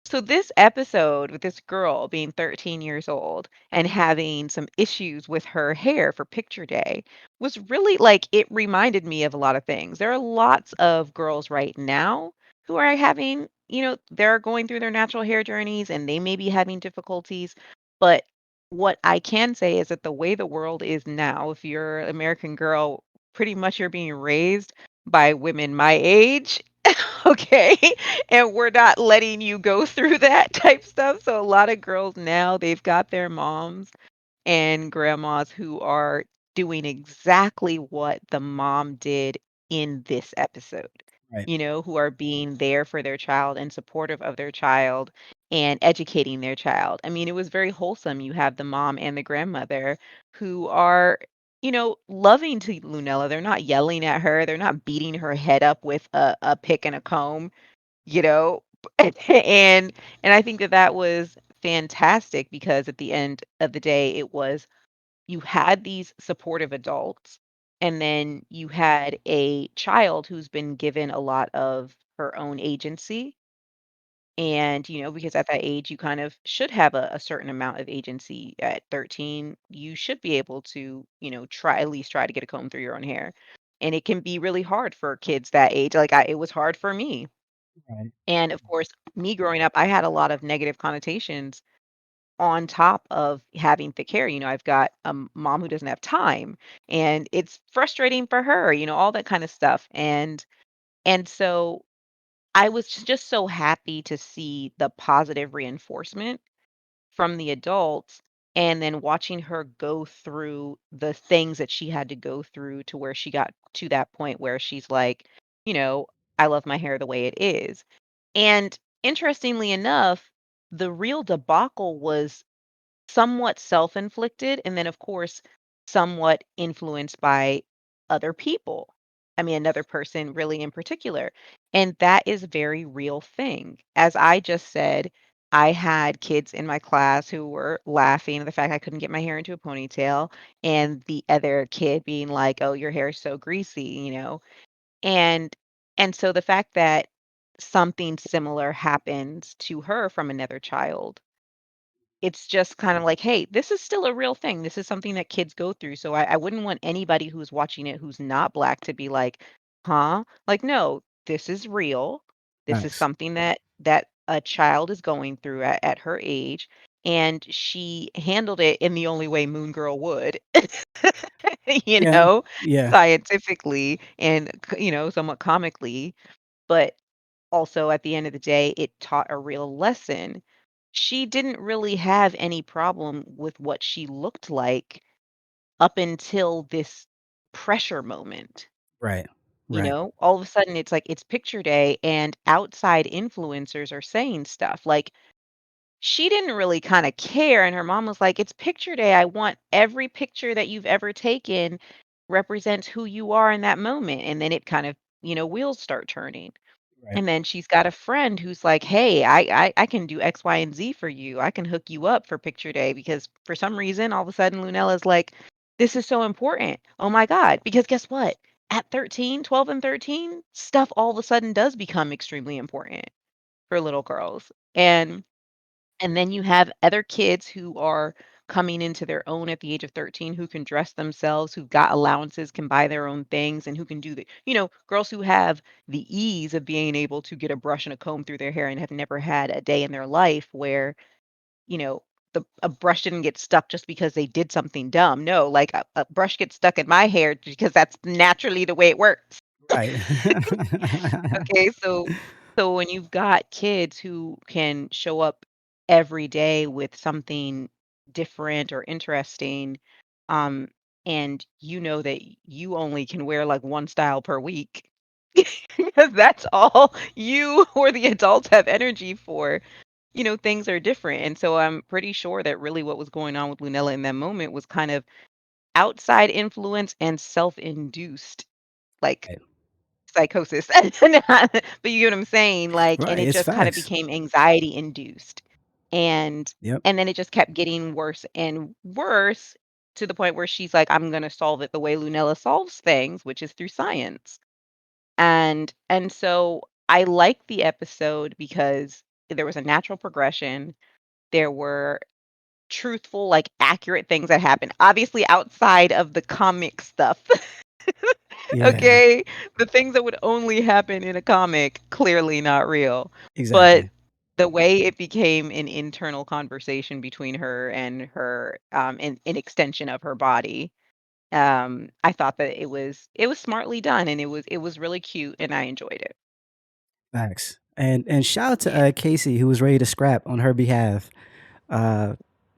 Speaker 2: So this episode with this girl being 13 years old and having some issues with her hair for picture day was really like it reminded me of a lot of things. There are lots of girls right now who are having, they're going through their natural hair journeys and they may be having difficulties, but what I can say is that the way the world is now, if you're an American girl, pretty much you're being raised by women my age. Okay. And we're not letting you go through that type stuff. So a lot of girls now, they've got their moms and grandmas who are doing exactly what the mom did in this episode,
Speaker 1: Right,
Speaker 2: who are being there for their child and supportive of their child and educating their child. I mean, it was very wholesome. You have the mom and the grandmother who are, loving to Lunella. They're not yelling at her, they're not beating her head up with a pick and a comb, you know? and and I think that that was fantastic because at the end of the day, it was you had these supportive adults, and then you had a child who's been given a lot of her own agency. And, because at that age, you kind of should have a certain amount of agency. At 13, you should be able to, at least try to get a comb through your own hair. And it can be really hard for kids that age. Like, it was hard for me.
Speaker 1: right.
Speaker 2: And of course, me growing up, I had a lot of negative connotations on top of having thick hair. I've got a mom who doesn't have time, and it's frustrating for her, all that kind of stuff. And so I was just so happy to see the positive reinforcement from the adults and then watching her go through the things that she had to go through to where she got to that point where she's like, you know, I love my hair the way it is. And interestingly enough, the real debacle was somewhat self-inflicted, and then, of course, somewhat influenced by other people. I mean, another person really in particular, and that is a very real thing. As I just said, I had kids in my class who were laughing at the fact I couldn't get my hair into a ponytail, and the other kid being like, "Oh, your hair is so greasy," And and so the fact that something similar happens to her from another child, it's just kind of like, "Hey, this is still a real thing. This is something that kids go through." So I wouldn't want anybody who's watching it who's not Black to be like, "Huh?" Like, no, this is real. This is
Speaker 1: Facts.
Speaker 2: something that a child is going through at her age, and she handled it in the only way Moon Girl would, you
Speaker 1: Yeah,
Speaker 2: know,
Speaker 1: yeah.
Speaker 2: scientifically and, somewhat comically, but also at the end of the day, it taught a real lesson. She didn't really have any problem with what she looked like up until this pressure moment.
Speaker 1: Right. Right.
Speaker 2: All of a sudden it's like it's picture day and outside influencers are saying stuff like she didn't really kind of care. And her mom was like, "It's picture day. I want every picture that you've ever taken represents who you are in that moment." And then it kind of, wheels start turning.
Speaker 1: Right.
Speaker 2: And then she's got a friend who's like, "Hey, I can do X, Y, and Z for you. I can hook you up for picture day." Because for some reason, all of a sudden, Lunella's like, "This is so important. Oh my God." Because guess what? At 13, 12, and 13, stuff all of a sudden does become extremely important for little girls. And then you have other kids who are coming into their own at the age of 13 who can dress themselves, who've got allowances, can buy their own things, and who can do girls who have the ease of being able to get a brush and a comb through their hair and have never had a day in their life where, you know, a brush didn't get stuck just because they did something dumb. No, like a brush gets stuck in my hair because that's naturally the way it works.
Speaker 1: Right.
Speaker 2: Okay, so when you've got kids who can show up every day with something different or interesting, um, and you know that you only can wear like one style per week because that's all you or the adults have energy for, things are different. And so I'm pretty sure that really what was going on with Lunella in that moment was kind of outside influence and self-induced, like
Speaker 1: Right.
Speaker 2: psychosis. But you get what I'm saying? Like, and
Speaker 1: Right,
Speaker 2: it
Speaker 1: it's
Speaker 2: just kind of
Speaker 1: facts.
Speaker 2: became anxiety induced. And
Speaker 1: Yep.
Speaker 2: and then it just kept getting worse and worse to the point where she's like, I'm gonna solve it the way Lunella solves things, which is through science. And so I liked the episode because there was a natural progression. There were truthful, like accurate things that happened. Obviously outside of the comic stuff.
Speaker 1: Yeah,
Speaker 2: Okay? The things that would only happen in a comic, clearly not real. But
Speaker 1: exactly.
Speaker 2: the way it became an internal conversation between her and her, an extension of her body, I thought that it was smartly done, and it was really cute, and I enjoyed it.
Speaker 1: Facts. And shout out to,
Speaker 2: Yeah.
Speaker 1: Casey who was ready to scrap on her behalf. Uh,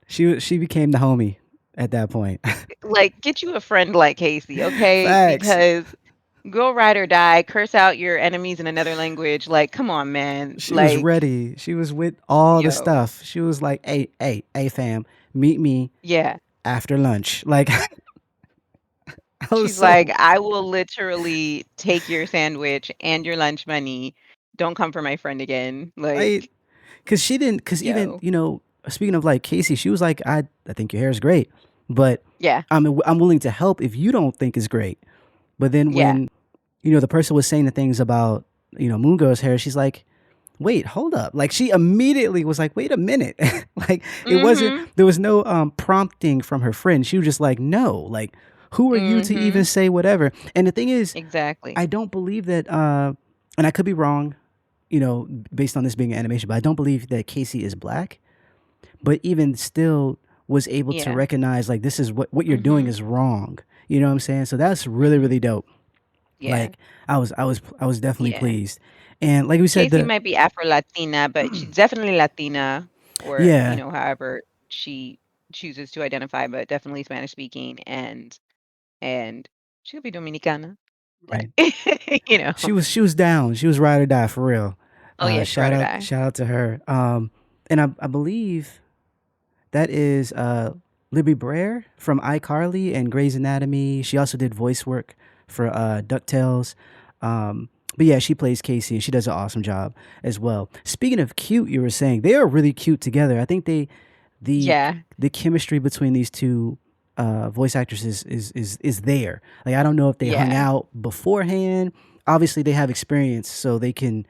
Speaker 1: she became the homie at that point.
Speaker 2: Like, get you a friend like Casey, okay?
Speaker 1: Facts.
Speaker 2: Because go ride or die, curse out your enemies in another language. Like, come on, man.
Speaker 1: She was
Speaker 2: Like,
Speaker 1: ready. She was with all the
Speaker 2: yo,
Speaker 1: stuff. She was like, "Hey, hey, hey, fam, meet me
Speaker 2: yeah.
Speaker 1: after lunch." Like, I was
Speaker 2: She's like,
Speaker 1: so
Speaker 2: "I will literally take your sandwich and your lunch money. Don't come for my friend again."
Speaker 1: right.
Speaker 2: Like,
Speaker 1: Cause she didn't, cause even,
Speaker 2: yo.
Speaker 1: speaking of like Casey, she was like, I think your hair is great, but
Speaker 2: Yeah.
Speaker 1: I'm willing to help if you don't think it's great. But then
Speaker 2: Yeah.
Speaker 1: when, the person was saying the things about, Moon Girl's hair, she's like, wait, hold up. Like she immediately was like, wait a minute. Like
Speaker 2: Mhm.
Speaker 1: there was no prompting from her friend. She was just like, no, like, who are you to even
Speaker 2: Mhm.
Speaker 1: say whatever? And the thing is,
Speaker 2: Exactly.
Speaker 1: I don't believe that, and I could be wrong, based on this being an animation, but I don't believe that Casey is black, but even still was able to
Speaker 2: Yeah.
Speaker 1: recognize like this is what you're doing
Speaker 2: Mhm.
Speaker 1: is wrong. You know what I'm saying? So that's really,
Speaker 2: Mhm.
Speaker 1: really dope.
Speaker 2: Yeah.
Speaker 1: Like I was definitely
Speaker 2: Yeah.
Speaker 1: pleased. And like we said,
Speaker 2: Casey
Speaker 1: the
Speaker 2: might be Afro Latina, but she's definitely Latina or,
Speaker 1: yeah,
Speaker 2: however she chooses to identify, but definitely Spanish speaking and she could be Dominicana, but
Speaker 1: right.
Speaker 2: you know.
Speaker 1: She was down. She was ride or die for real.
Speaker 2: Oh yeah, she ride or die.
Speaker 1: Shout out to her. And I believe that is Libby Brer from iCarly and Grey's Anatomy. She also did voice work for DuckTales. But yeah, she plays Casey and she does an awesome job as well. Speaking of cute, you were saying they are really cute together. I think the
Speaker 2: Yeah.
Speaker 1: the chemistry between these two voice actresses is there. Like I don't know if they hung
Speaker 2: Yeah.
Speaker 1: out beforehand. Obviously, they have experience, so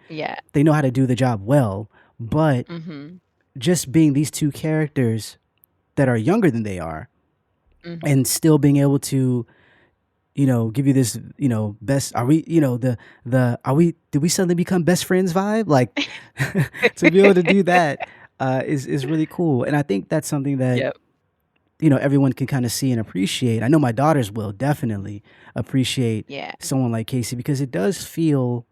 Speaker 2: Yeah.
Speaker 1: they know how to do the job well. But
Speaker 2: Mhm.
Speaker 1: just being these two characters that are younger than they are and
Speaker 2: Mhm.
Speaker 1: still being able to give you this best are we the are we did we suddenly become best friends vibe like to be able to do that is really cool, and I think that's something that
Speaker 2: Yep.
Speaker 1: everyone can kind of see and appreciate. I know my daughters will definitely appreciate
Speaker 2: Yeah.
Speaker 1: someone like Casey because it does feel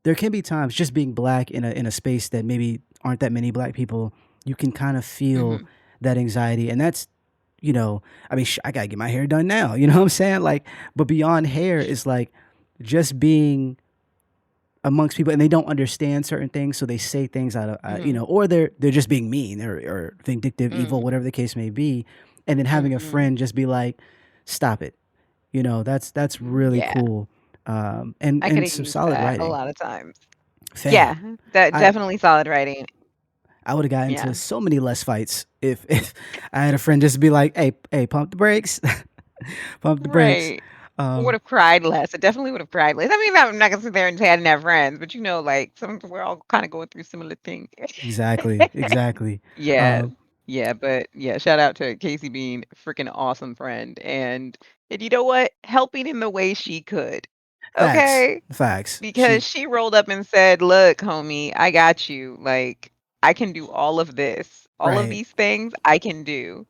Speaker 1: there can be times just being black in a space that maybe aren't that many black people, you can kind of feel
Speaker 2: Mhm.
Speaker 1: that anxiety, and that's you know, I mean, I gotta get my hair done now. You know what I'm saying? Like, but beyond hair is like just being amongst people, and they don't understand certain things, so they say things out of
Speaker 2: Mhm.
Speaker 1: or they're just being mean or vindictive, evil,
Speaker 2: Mm.
Speaker 1: whatever the case may be, and then having a
Speaker 2: Mhm.
Speaker 1: friend just be like, "Stop it." That's really
Speaker 2: Yeah.
Speaker 1: cool,
Speaker 2: I could
Speaker 1: and
Speaker 2: have
Speaker 1: some
Speaker 2: used
Speaker 1: solid
Speaker 2: that a
Speaker 1: writing.
Speaker 2: lot of times.
Speaker 1: Fam,
Speaker 2: Yeah, that
Speaker 1: I
Speaker 2: definitely solid writing.
Speaker 1: I would have got into
Speaker 2: Yeah.
Speaker 1: so many less fights if I had a friend just be like, "Hey, pump the brakes, pump the brakes."
Speaker 2: Right. Would
Speaker 1: Um,
Speaker 2: have cried less. I definitely would have cried less. I mean, I'm not gonna sit there and say I didn't have friends, but like some we're all kind of going through similar things.
Speaker 1: exactly, exactly.
Speaker 2: Yeah.
Speaker 1: Um,
Speaker 2: Yeah, but yeah, shout out to Casey being a freaking awesome friend and you know what? Helping in the way she could.
Speaker 1: facts,
Speaker 2: Okay?
Speaker 1: facts.
Speaker 2: Because
Speaker 1: She
Speaker 2: she rolled up and said, "Look, homie, I got you. Like I can do all of this. All of
Speaker 1: right.
Speaker 2: these things I can do."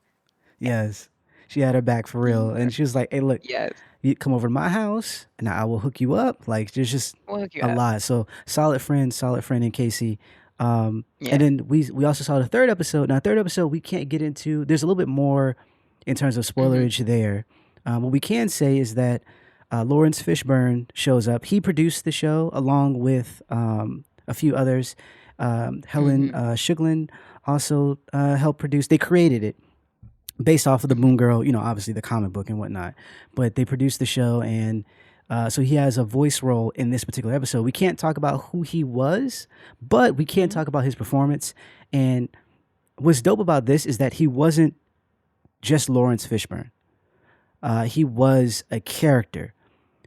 Speaker 1: Yes. She had her back for real.
Speaker 2: Yeah.
Speaker 1: And she was like, "Hey, look,
Speaker 2: Yes.
Speaker 1: you come over to my house and I will hook you up." Like there's just
Speaker 2: We'll hook you
Speaker 1: a
Speaker 2: up.
Speaker 1: lot. So solid friend in Casey. And
Speaker 2: Yeah.
Speaker 1: then we also saw the third episode. Now third episode we can't get into. There's a little bit more in terms of
Speaker 2: Mhm.
Speaker 1: spoilerage there. What we can say is that Laurence Fishburne shows up. He produced the show along with a few others. Helen
Speaker 2: Mhm.
Speaker 1: Shuglin also helped produce. They created it based off of the
Speaker 2: Mhm.
Speaker 1: Moon Girl, obviously the comic book and whatnot. But they produced the show, and so he has a voice role in this particular episode. We can't talk about who he was, but we can
Speaker 2: Mhm.
Speaker 1: talk about his performance. And what's dope about this is that he wasn't just Laurence Fishburne. He was a character,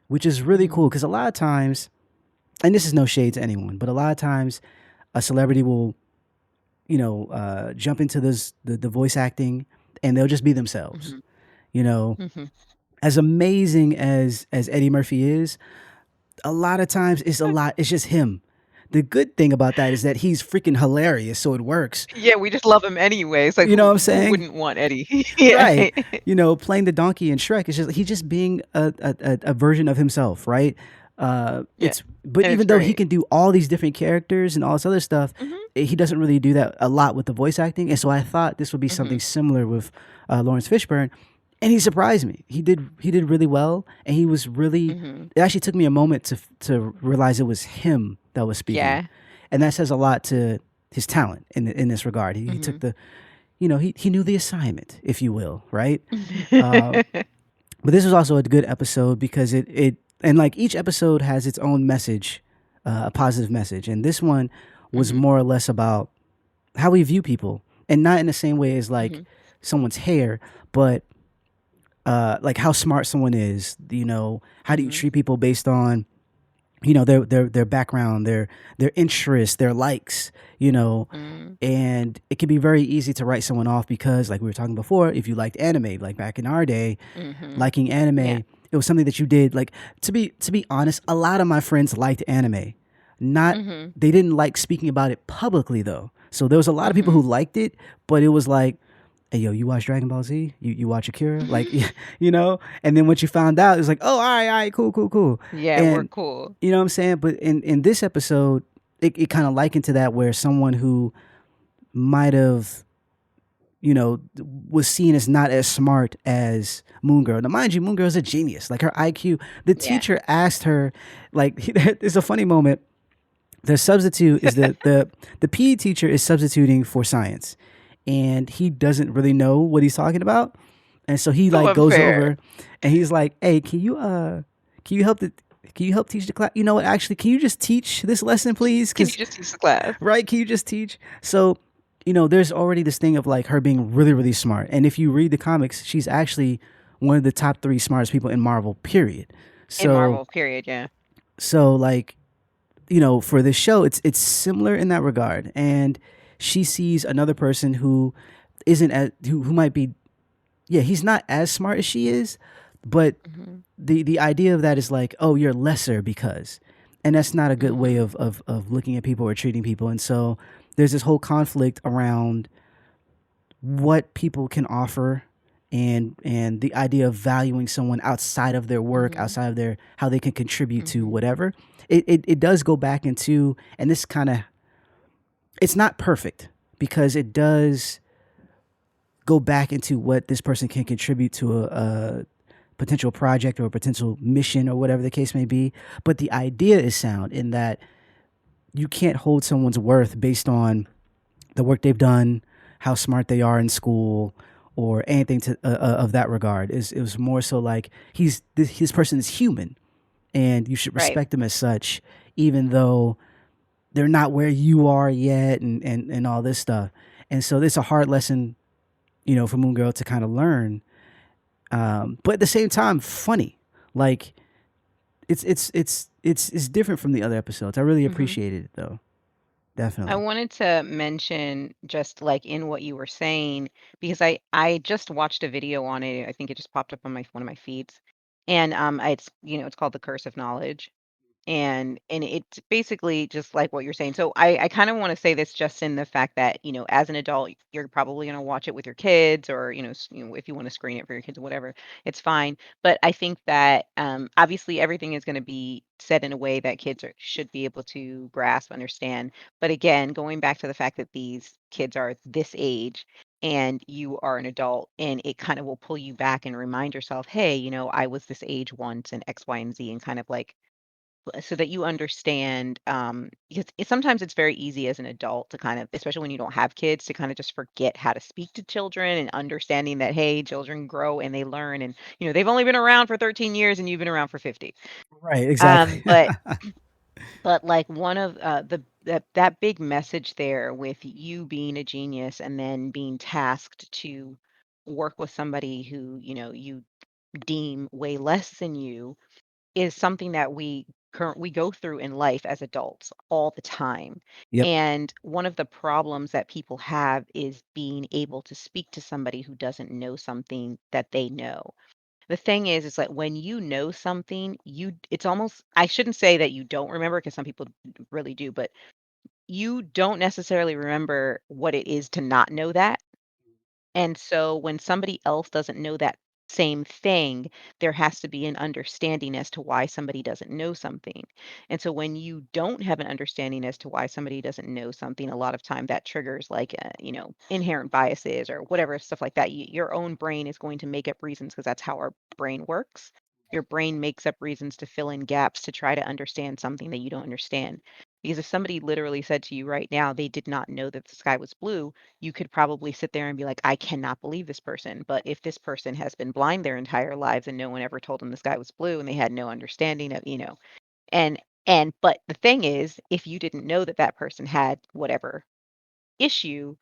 Speaker 1: which is really
Speaker 2: Mhm.
Speaker 1: cool because a lot of times, and this is no shade to anyone, but a lot of times a celebrity will, jump into the voice acting and they'll just be themselves.
Speaker 2: Mhm.
Speaker 1: You know,
Speaker 2: Mhm.
Speaker 1: as amazing as Eddie Murphy is, a lot of times it's just him. The good thing about that is that he's freaking hilarious, so it works.
Speaker 2: Yeah, we just love him anyway. It's like
Speaker 1: You know what I'm
Speaker 2: who
Speaker 1: saying?
Speaker 2: wouldn't want Eddie? Yeah.
Speaker 1: Right. Playing the donkey in Shrek is just he's just being a version of himself, right?
Speaker 2: Yeah.
Speaker 1: But
Speaker 2: And it's
Speaker 1: even though he
Speaker 2: great.
Speaker 1: can do all these different characters and all this other stuff,
Speaker 2: Mhm.
Speaker 1: he doesn't really do that a lot with the voice acting. And so I thought this would be something
Speaker 2: Mhm.
Speaker 1: similar with Lawrence Fishburne, and he surprised me. He did really well, and he was really.
Speaker 2: Mhm.
Speaker 1: It actually took me a moment to realize it was him that was speaking,
Speaker 2: Yeah.
Speaker 1: and that says a lot to his talent in this regard. He took
Speaker 2: Mhm.
Speaker 1: the he knew the assignment, if you will, right? Um, but this was also a good episode because it and like each episode has its own message, a positive message, and this one was
Speaker 2: Mhm.
Speaker 1: more or less about how we view people, and not in the same way as like
Speaker 2: Mhm.
Speaker 1: someone's hair, but like how smart someone is. How do you
Speaker 2: Mhm.
Speaker 1: treat people based on their background, their interests, their likes,
Speaker 2: Mhm.
Speaker 1: and it can be very easy to write someone off because, like we were talking before, if you liked anime, like back in our day,
Speaker 2: Mhm.
Speaker 1: liking
Speaker 2: Yeah.
Speaker 1: anime, it was something that you did. Like to be honest, a lot of my friends liked anime. Not
Speaker 2: Mhm.
Speaker 1: They didn't like speaking about it publicly though. So there was a lot of people who
Speaker 2: Mhm.
Speaker 1: liked it, but it was like, hey yo, you watch Dragon Ball Z? You watch Akira? Like And then once you found out, it was like, oh, all right, cool, cool, cool.
Speaker 2: Yeah, we're
Speaker 1: And
Speaker 2: cool.
Speaker 1: you know what I'm saying? But in this episode, it kind of likened to that where someone who might have, was seen as not as smart as Moon Girl. Now, mind you, Moon Girl is a genius. Like her IQ, the
Speaker 2: Yeah.
Speaker 1: teacher asked her, like, there's a funny moment. The substitute is the PE teacher is substituting for science, and he doesn't really know what he's talking about, and so he
Speaker 2: So
Speaker 1: like goes
Speaker 2: unfair.
Speaker 1: over, and he's like, "Hey, can you help the can you help teach the class? You know what? Actually, can you just teach this lesson, please?
Speaker 2: Can you
Speaker 1: Because
Speaker 2: just teach the class?
Speaker 1: right, can you just teach?" So, there's already this thing of like her being really, really smart. And if you read the comics, she's actually one of the top three smartest people in Marvel, period.
Speaker 2: In
Speaker 1: So,
Speaker 2: Marvel, period, yeah.
Speaker 1: like, for this show, it's similar in that regard. And she sees another person who isn't as who might be, yeah, he's not as smart as she is, but
Speaker 2: Mhm.
Speaker 1: the idea of that is like, oh, you're lesser because, and that's not a good way
Speaker 2: Mhm.
Speaker 1: of looking at people or treating people. And so there's this whole conflict around what people can offer, and the idea of valuing someone outside of their work,
Speaker 2: Mhm.
Speaker 1: outside of their how they can contribute to
Speaker 2: Mhm.
Speaker 1: whatever. It does go back into, and this kind of, it's not perfect because it does go back into what this person can contribute to a potential project or a potential mission or whatever the case may be. But the idea is sound in that you can't hold someone's worth based on the work they've done, how smart they are in school, or anything to of that regard. It was more so like this person is human, and you should
Speaker 2: Right.
Speaker 1: respect them as such, even though they're not where you are yet, and all this stuff. And so it's a hard lesson, for Moon Girl to kind of learn, but at the same time, funny. Like it's different from the other episodes. I really
Speaker 2: Mhm.
Speaker 1: appreciated it though.
Speaker 2: I
Speaker 1: Definitely.
Speaker 2: wanted to mention just like in what you were saying because I just watched a video on it. I think it just popped up on my one of my feeds, and it's it's called The Curse of Knowledge, and it's basically just like what you're saying. So I kind of want to say this just in the fact that as an adult you're probably going to watch it with your kids, or if you want to screen it for your kids or whatever, it's fine. But I think that obviously everything is going to be said in a way that kids should be able to grasp, understand. But again, going back to the fact that these kids are this age and you are an adult, and it kind of will pull you back and remind yourself, hey, I was this age once and X, Y, and Z, and kind of like so that you understand, because sometimes it's very easy as an adult to kind of, especially when you don't have kids, to kind of just forget how to speak to children, and understanding that, hey, children grow and they learn, and they've only been around for 13 years and you've been around for 50.
Speaker 1: Right.
Speaker 2: um
Speaker 1: Exactly.
Speaker 2: but but like one of that big message there with you being a genius and then being tasked to work with somebody who you deem way less than you, is something that we go through in life as adults all the time.
Speaker 1: Yep.
Speaker 2: And one of the problems that people have is being able to speak to somebody who doesn't know something that they know. The thing is like when you know something, it's almost, I shouldn't say that you don't remember, because some people really do, but you don't necessarily remember what it is to not know that. And so when somebody else doesn't know that same thing, there has to be an understanding as to why somebody doesn't know something. And so when you don't have an understanding as to why somebody doesn't know something, a lot of time that triggers like, inherent biases or whatever stuff like that. Your own brain is going to make up reasons, because that's how our brain works. Your brain makes up reasons to fill in gaps to try to understand something that you don't understand. Because if somebody literally said to you right now they did not know that the sky was blue, you could probably sit there and be like, I cannot believe this person. But if this person has been blind their entire lives and no one ever told them the sky was blue and they had no understanding of, and but the thing is, if you didn't know that that person had whatever issue,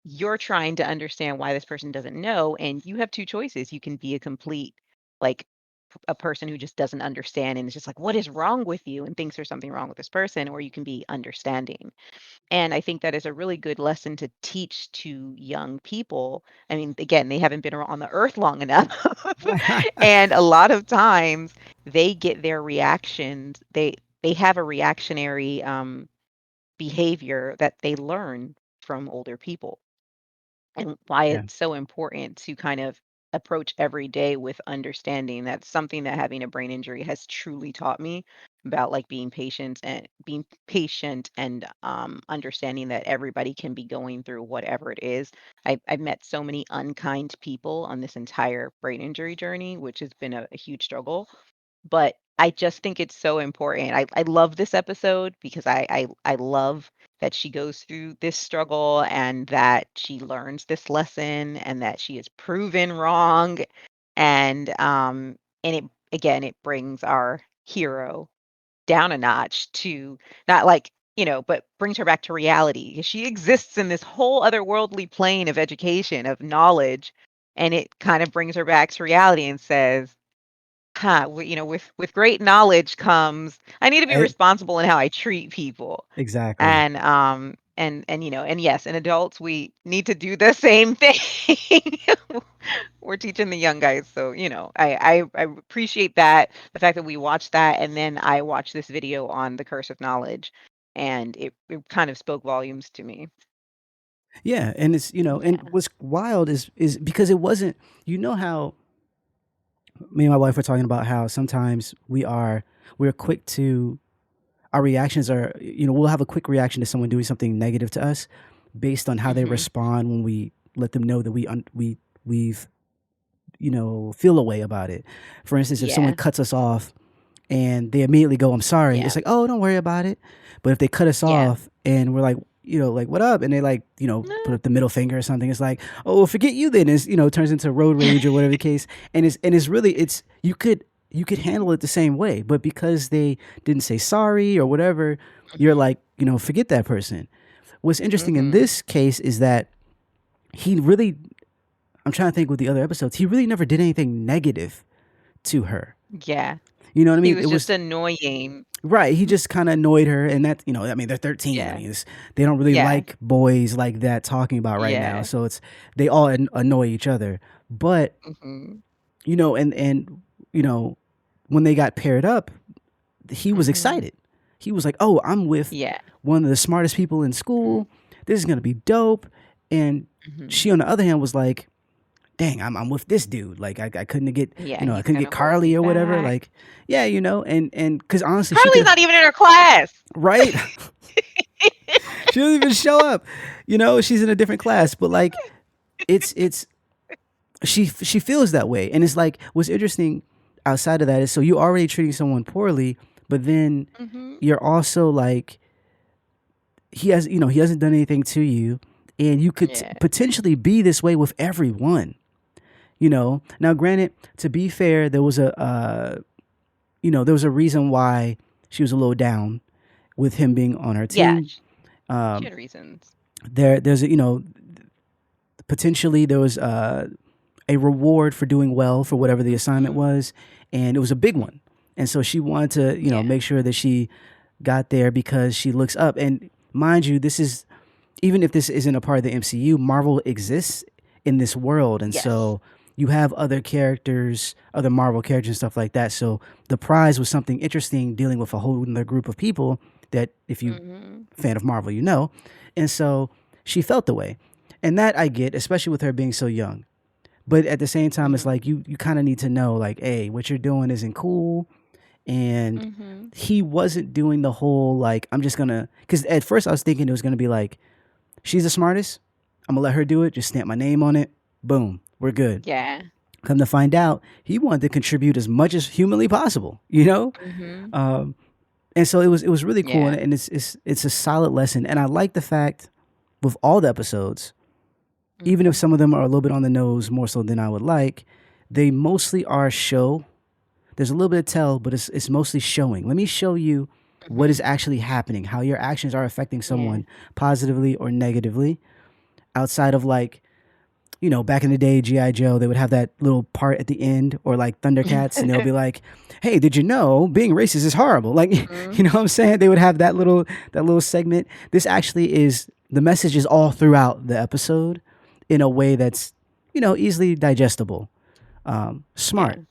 Speaker 2: you're trying to understand why this person doesn't know, and you have two choices. You can be a complete, like, a person who just doesn't understand and is just like, what is wrong with you, and thinks there's something wrong with this person, or you can be understanding. And I think that is a really good lesson to teach to young people. I mean, again, they haven't been on the earth long enough. And a lot of times they get their reactions, they have a reactionary behavior that they learn from older people, and why
Speaker 1: Yeah.
Speaker 2: it's so important to kind of approach every day with understanding. That's something that having a brain injury has truly taught me about, like, being patient and understanding that everybody can be going through whatever it is. I've met so many unkind people on this entire brain injury journey, which has been a huge struggle. But I just think it's so important. I love this episode because I love that she goes through this struggle, and that she learns this lesson, and that she is proven wrong. And it, again, it brings our hero down a notch to, not like, but brings her back to reality. 'Cause she exists in this whole otherworldly plane of education, of knowledge, and it kind of brings her back to reality and says, with great knowledge comes, I need to be
Speaker 1: Right?
Speaker 2: responsible in how I treat people.
Speaker 1: Exactly.
Speaker 2: And yes, in adults we need to do the same thing. We're teaching the young guys. So, I appreciate that, the fact that we watched that, and then I watched this video on the curse of knowledge, and it kind of spoke volumes to me.
Speaker 1: Yeah, and it's and
Speaker 2: Yeah.
Speaker 1: what's wild is because it wasn't. How me and my wife were talking about how sometimes we're quick to our reactions we'll have a quick reaction to someone doing something negative to us based on how they
Speaker 2: Mhm.
Speaker 1: respond when we let them know that we've feel a way about it. For instance, if someone
Speaker 2: Yeah.
Speaker 1: cuts us off and they immediately go, "I'm sorry,"
Speaker 2: Yeah.
Speaker 1: it's like, "Oh, don't worry about it." But if they cut us
Speaker 2: Yeah.
Speaker 1: off and we're like, like, "What up?" and they like, put
Speaker 2: No.
Speaker 1: up the middle finger or something, it's like, "Oh, well, forget you then." It's, turns into road rage or whatever the case. And it's really, you could handle it the same way, but because they didn't say sorry or whatever, you're
Speaker 2: Mhm.
Speaker 1: like, forget that person. What's interesting in
Speaker 2: Mhm.
Speaker 1: this case is that he really, I'm trying to think with the other episodes, he really never did anything negative to her.
Speaker 2: Yeah.
Speaker 1: You know what I
Speaker 2: He
Speaker 1: mean?
Speaker 2: was
Speaker 1: It
Speaker 2: just
Speaker 1: was
Speaker 2: annoying.
Speaker 1: right. He just kind of annoyed her, and that, I mean, they're 13. I
Speaker 2: Yeah.
Speaker 1: mean, they don't really
Speaker 2: Yeah.
Speaker 1: like boys like that talking about right now.
Speaker 2: Yeah.
Speaker 1: So they all annoy each other. But
Speaker 2: Mhm.
Speaker 1: and when they got paired up, he was
Speaker 2: Mhm.
Speaker 1: excited. He was like, "Oh, I'm with
Speaker 2: Yeah.
Speaker 1: one of the smartest people in
Speaker 2: Mhm.
Speaker 1: school. This is gonna be dope." And
Speaker 2: Mhm.
Speaker 1: she, on the other hand, was like, "Dang, I'm with this dude. Like, I couldn't get,
Speaker 2: Yeah,
Speaker 1: I
Speaker 2: he's
Speaker 1: couldn't get
Speaker 2: gonna hold me
Speaker 1: Carly or whatever.
Speaker 2: back.
Speaker 1: Like, yeah, and because honestly, she could
Speaker 2: Carly's
Speaker 1: have,
Speaker 2: not even in her class.
Speaker 1: right." She doesn't even show up. She's in a different class, but like, it's she feels that way, and it's like what's interesting outside of that is, so you're already treating someone poorly, but then
Speaker 2: Mhm.
Speaker 1: you're also like, he hasn't done anything to you, and you could
Speaker 2: Yeah.
Speaker 1: potentially be this way with everyone. Now granted, to be fair, there was a reason why she was a little down with him being on her
Speaker 2: Yeah,
Speaker 1: team.
Speaker 2: she
Speaker 1: Um,
Speaker 2: had reasons.
Speaker 1: there's potentially there was a reward for doing well for whatever the assignment
Speaker 2: Mhm.
Speaker 1: was, and it was a big
Speaker 2: Mhm.
Speaker 1: one. And so she wanted to,
Speaker 2: Yeah.
Speaker 1: make sure that she got there because she looks up. And mind you, this is, even if this isn't a part of the MCU, Marvel exists in this world, and
Speaker 2: Yes.
Speaker 1: so you have other characters, other Marvel characters and stuff like that. So the prize was something interesting, dealing with a whole other group of people that, if you
Speaker 2: Mhm.
Speaker 1: fan of Marvel, and so she felt the way, and that I get, especially with her being so young. But at the same time, it's
Speaker 2: Mhm.
Speaker 1: like you kind of need to know, like, hey, what you're doing isn't cool. And
Speaker 2: Mhm.
Speaker 1: he wasn't doing the whole, like, I'm just gonna, because at first I was thinking it was gonna be like, she's the smartest, I'm gonna let her do it, just stamp my name on it, boom, we're good.
Speaker 2: Yeah.
Speaker 1: Come to find out, he wanted to contribute as much as humanly possible,
Speaker 2: Mhm.
Speaker 1: um, and so it was really cool,
Speaker 2: Yeah.
Speaker 1: and it's a solid lesson. And I like the fact with all the episodes, even if
Speaker 2: Mhm.
Speaker 1: some of them are a little bit on the nose more so than I would like, they mostly are show. There's a little bit of tell, but it's mostly showing. Let me show you what is
Speaker 2: Mhm.
Speaker 1: actually happening, how your actions are affecting
Speaker 2: Yeah.
Speaker 1: someone positively or negatively. Outside of, like, back in the day, G.I. Joe, they would have that little part at the end, or like Thundercats, and they'll be like, "Hey, did you know being racist is horrible?" Like, you
Speaker 2: Mhm.
Speaker 1: know what I'm saying? They would have that little segment. This actually is, the message is all throughout the episode in a way that's, easily digestible. Smart,
Speaker 2: Yeah.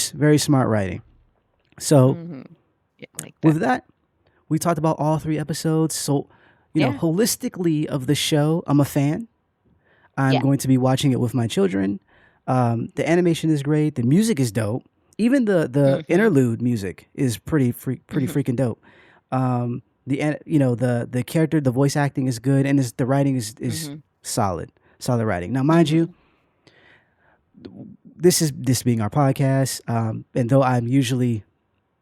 Speaker 1: very smart writing. So
Speaker 2: Mhm. Yeah, like that.
Speaker 1: with that, we talked about all three episodes. So,
Speaker 2: Yeah.
Speaker 1: holistically of the show, I'm a fan. I'm
Speaker 2: Yeah.
Speaker 1: going to be watching it with my children. The animation is great. The music is dope. Even the
Speaker 2: Mhm.
Speaker 1: interlude music is pretty
Speaker 2: Mhm.
Speaker 1: freaking dope. The character, the voice acting is good, and the writing is
Speaker 2: Mhm.
Speaker 1: solid writing. Now, mind you,
Speaker 2: Mhm.
Speaker 1: this being our podcast, and though I'm usually,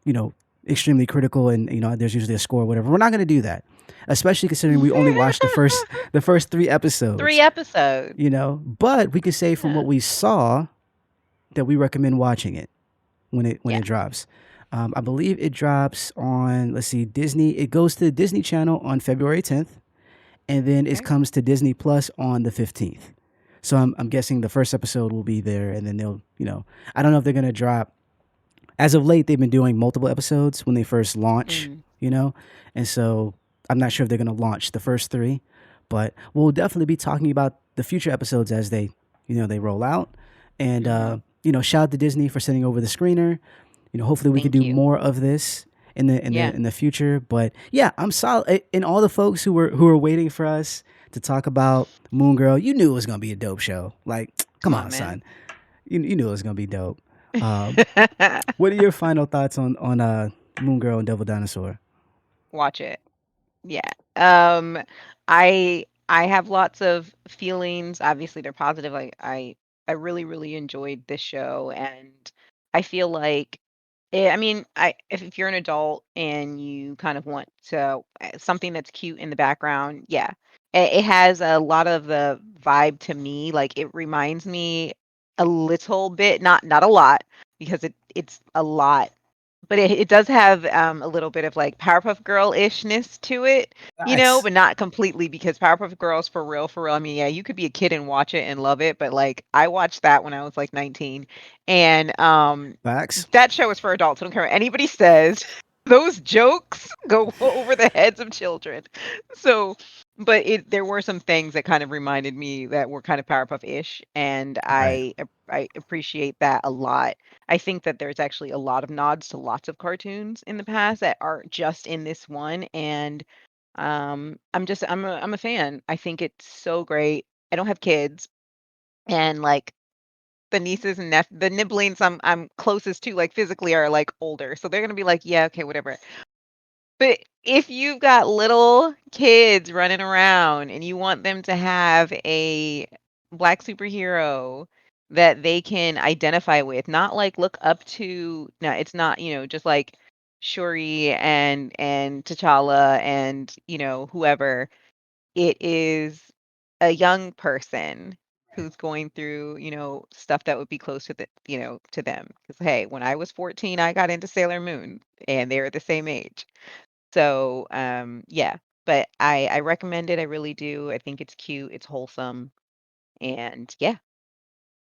Speaker 1: you know extremely critical, and there's usually a score or whatever, we're not going to do that, especially considering we only watched the first three
Speaker 2: 3
Speaker 1: episodes.
Speaker 2: episodes.
Speaker 1: But we could say from what
Speaker 2: Yeah.
Speaker 1: we saw that we recommend watching it when
Speaker 2: Yeah.
Speaker 1: it drops. I believe it drops on, let's see, Disney. It goes to the Disney Channel on February 10th, and then it
Speaker 2: Okay.
Speaker 1: comes to Disney Plus on the 15th. So I'm guessing the first episode will be there, and then they'll, I don't know if they're gonna drop. As of late, they've been doing multiple episodes when they first launch,
Speaker 2: Mm.
Speaker 1: and so I'm not sure if they're gonna launch the first three, but we'll definitely be talking about the future episodes as they roll out. And
Speaker 2: Mhm.
Speaker 1: shout out to Disney for sending over the screener. Hopefully we could
Speaker 2: Thank
Speaker 1: do
Speaker 2: you.
Speaker 1: more of this in the in the
Speaker 2: Yeah.
Speaker 1: in the future. But yeah, I'm solid. And all the folks who were waiting for us to talk about Moon Girl, you knew it was gonna be a dope show. Like, come
Speaker 2: Come on,
Speaker 1: on,
Speaker 2: man.
Speaker 1: son, you knew it was gonna be dope. Um, what are your final thoughts on Moon Girl and Devil Dinosaur?
Speaker 2: Watch it. Yeah. Um, I I have lots of feelings. Obviously, they're positive. I really, really enjoyed this show, and I feel like I mean, if you're an adult and you kind of want to something that's cute in the background, yeah, it has a lot of the vibe to me. Like it reminds me a little bit, not a lot, because it's a lot, but it does have a little bit of like Powerpuff Girl ishness to it,
Speaker 1: Facts.
Speaker 2: but not completely because Powerpuff Girls for real, for real. I mean, yeah, you could be a kid and watch it and love it, but like I watched that when I was like 19, and
Speaker 1: Facts.
Speaker 2: that show is for adults. I don't care what anybody says. Those jokes go over the heads of children. So, but there were some things that kind of reminded me that were kind of Powerpuff-ish, and
Speaker 1: Right.
Speaker 2: I appreciate that a lot. I think that there's actually a lot of nods to lots of cartoons in the past that aren't just in this one, and I'm a fan. I think it's so great. I don't have kids, and like the nieces and the nibblings I'm closest to, like, physically are, like, older, so they're gonna be like, "Yeah, okay, whatever." But if you've got little kids running around and you want them to have a black superhero that they can identify with, not, like, look up to no, it's not, just like Shuri and T'Challa and, whoever. It is a young person who's going through, stuff that would be close to to them. Because hey, when I was 14, I got into Sailor Moon, and they were the same age. So, yeah, but I recommend it. I really do. I think it's cute. It's wholesome, and yeah.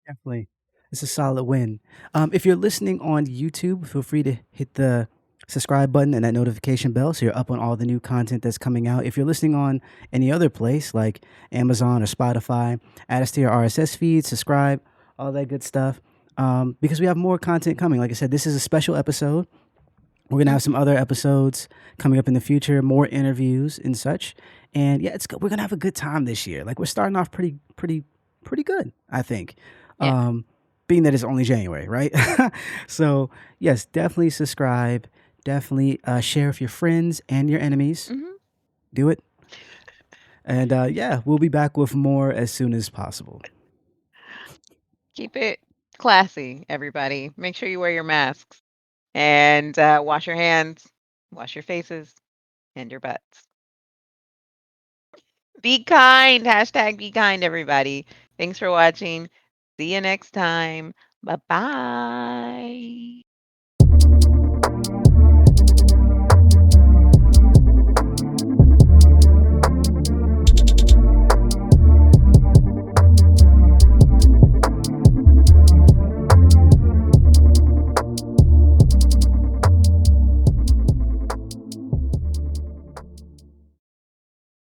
Speaker 1: Definitely. It's a solid win. If you're listening on YouTube, feel free to hit the subscribe button and that notification bell so you're up on all the new content that's coming out. If you're listening on any other place like Amazon or Spotify, add us to your RSS feed, subscribe, all that good stuff. Because we have more content coming. Like I said, this is a special episode. We're gonna have some
Speaker 2: Mhm.
Speaker 1: other episodes coming up in the future, more interviews and such. And yeah, it's good. We're gonna have a good time this year. Like we're starting off pretty good, I think.
Speaker 2: Yeah.
Speaker 1: Um, being that it's only January, right? So yes, definitely subscribe. Definitely share with your friends and your enemies.
Speaker 2: Mhm.
Speaker 1: Do it. And yeah, we'll be back with more as soon as possible.
Speaker 2: Keep it classy, everybody. Make sure you wear your masks and wash your hands, wash your faces, and your butts. Be kind. Hashtag be kind, everybody. Thanks for watching. See you next time. Bye bye.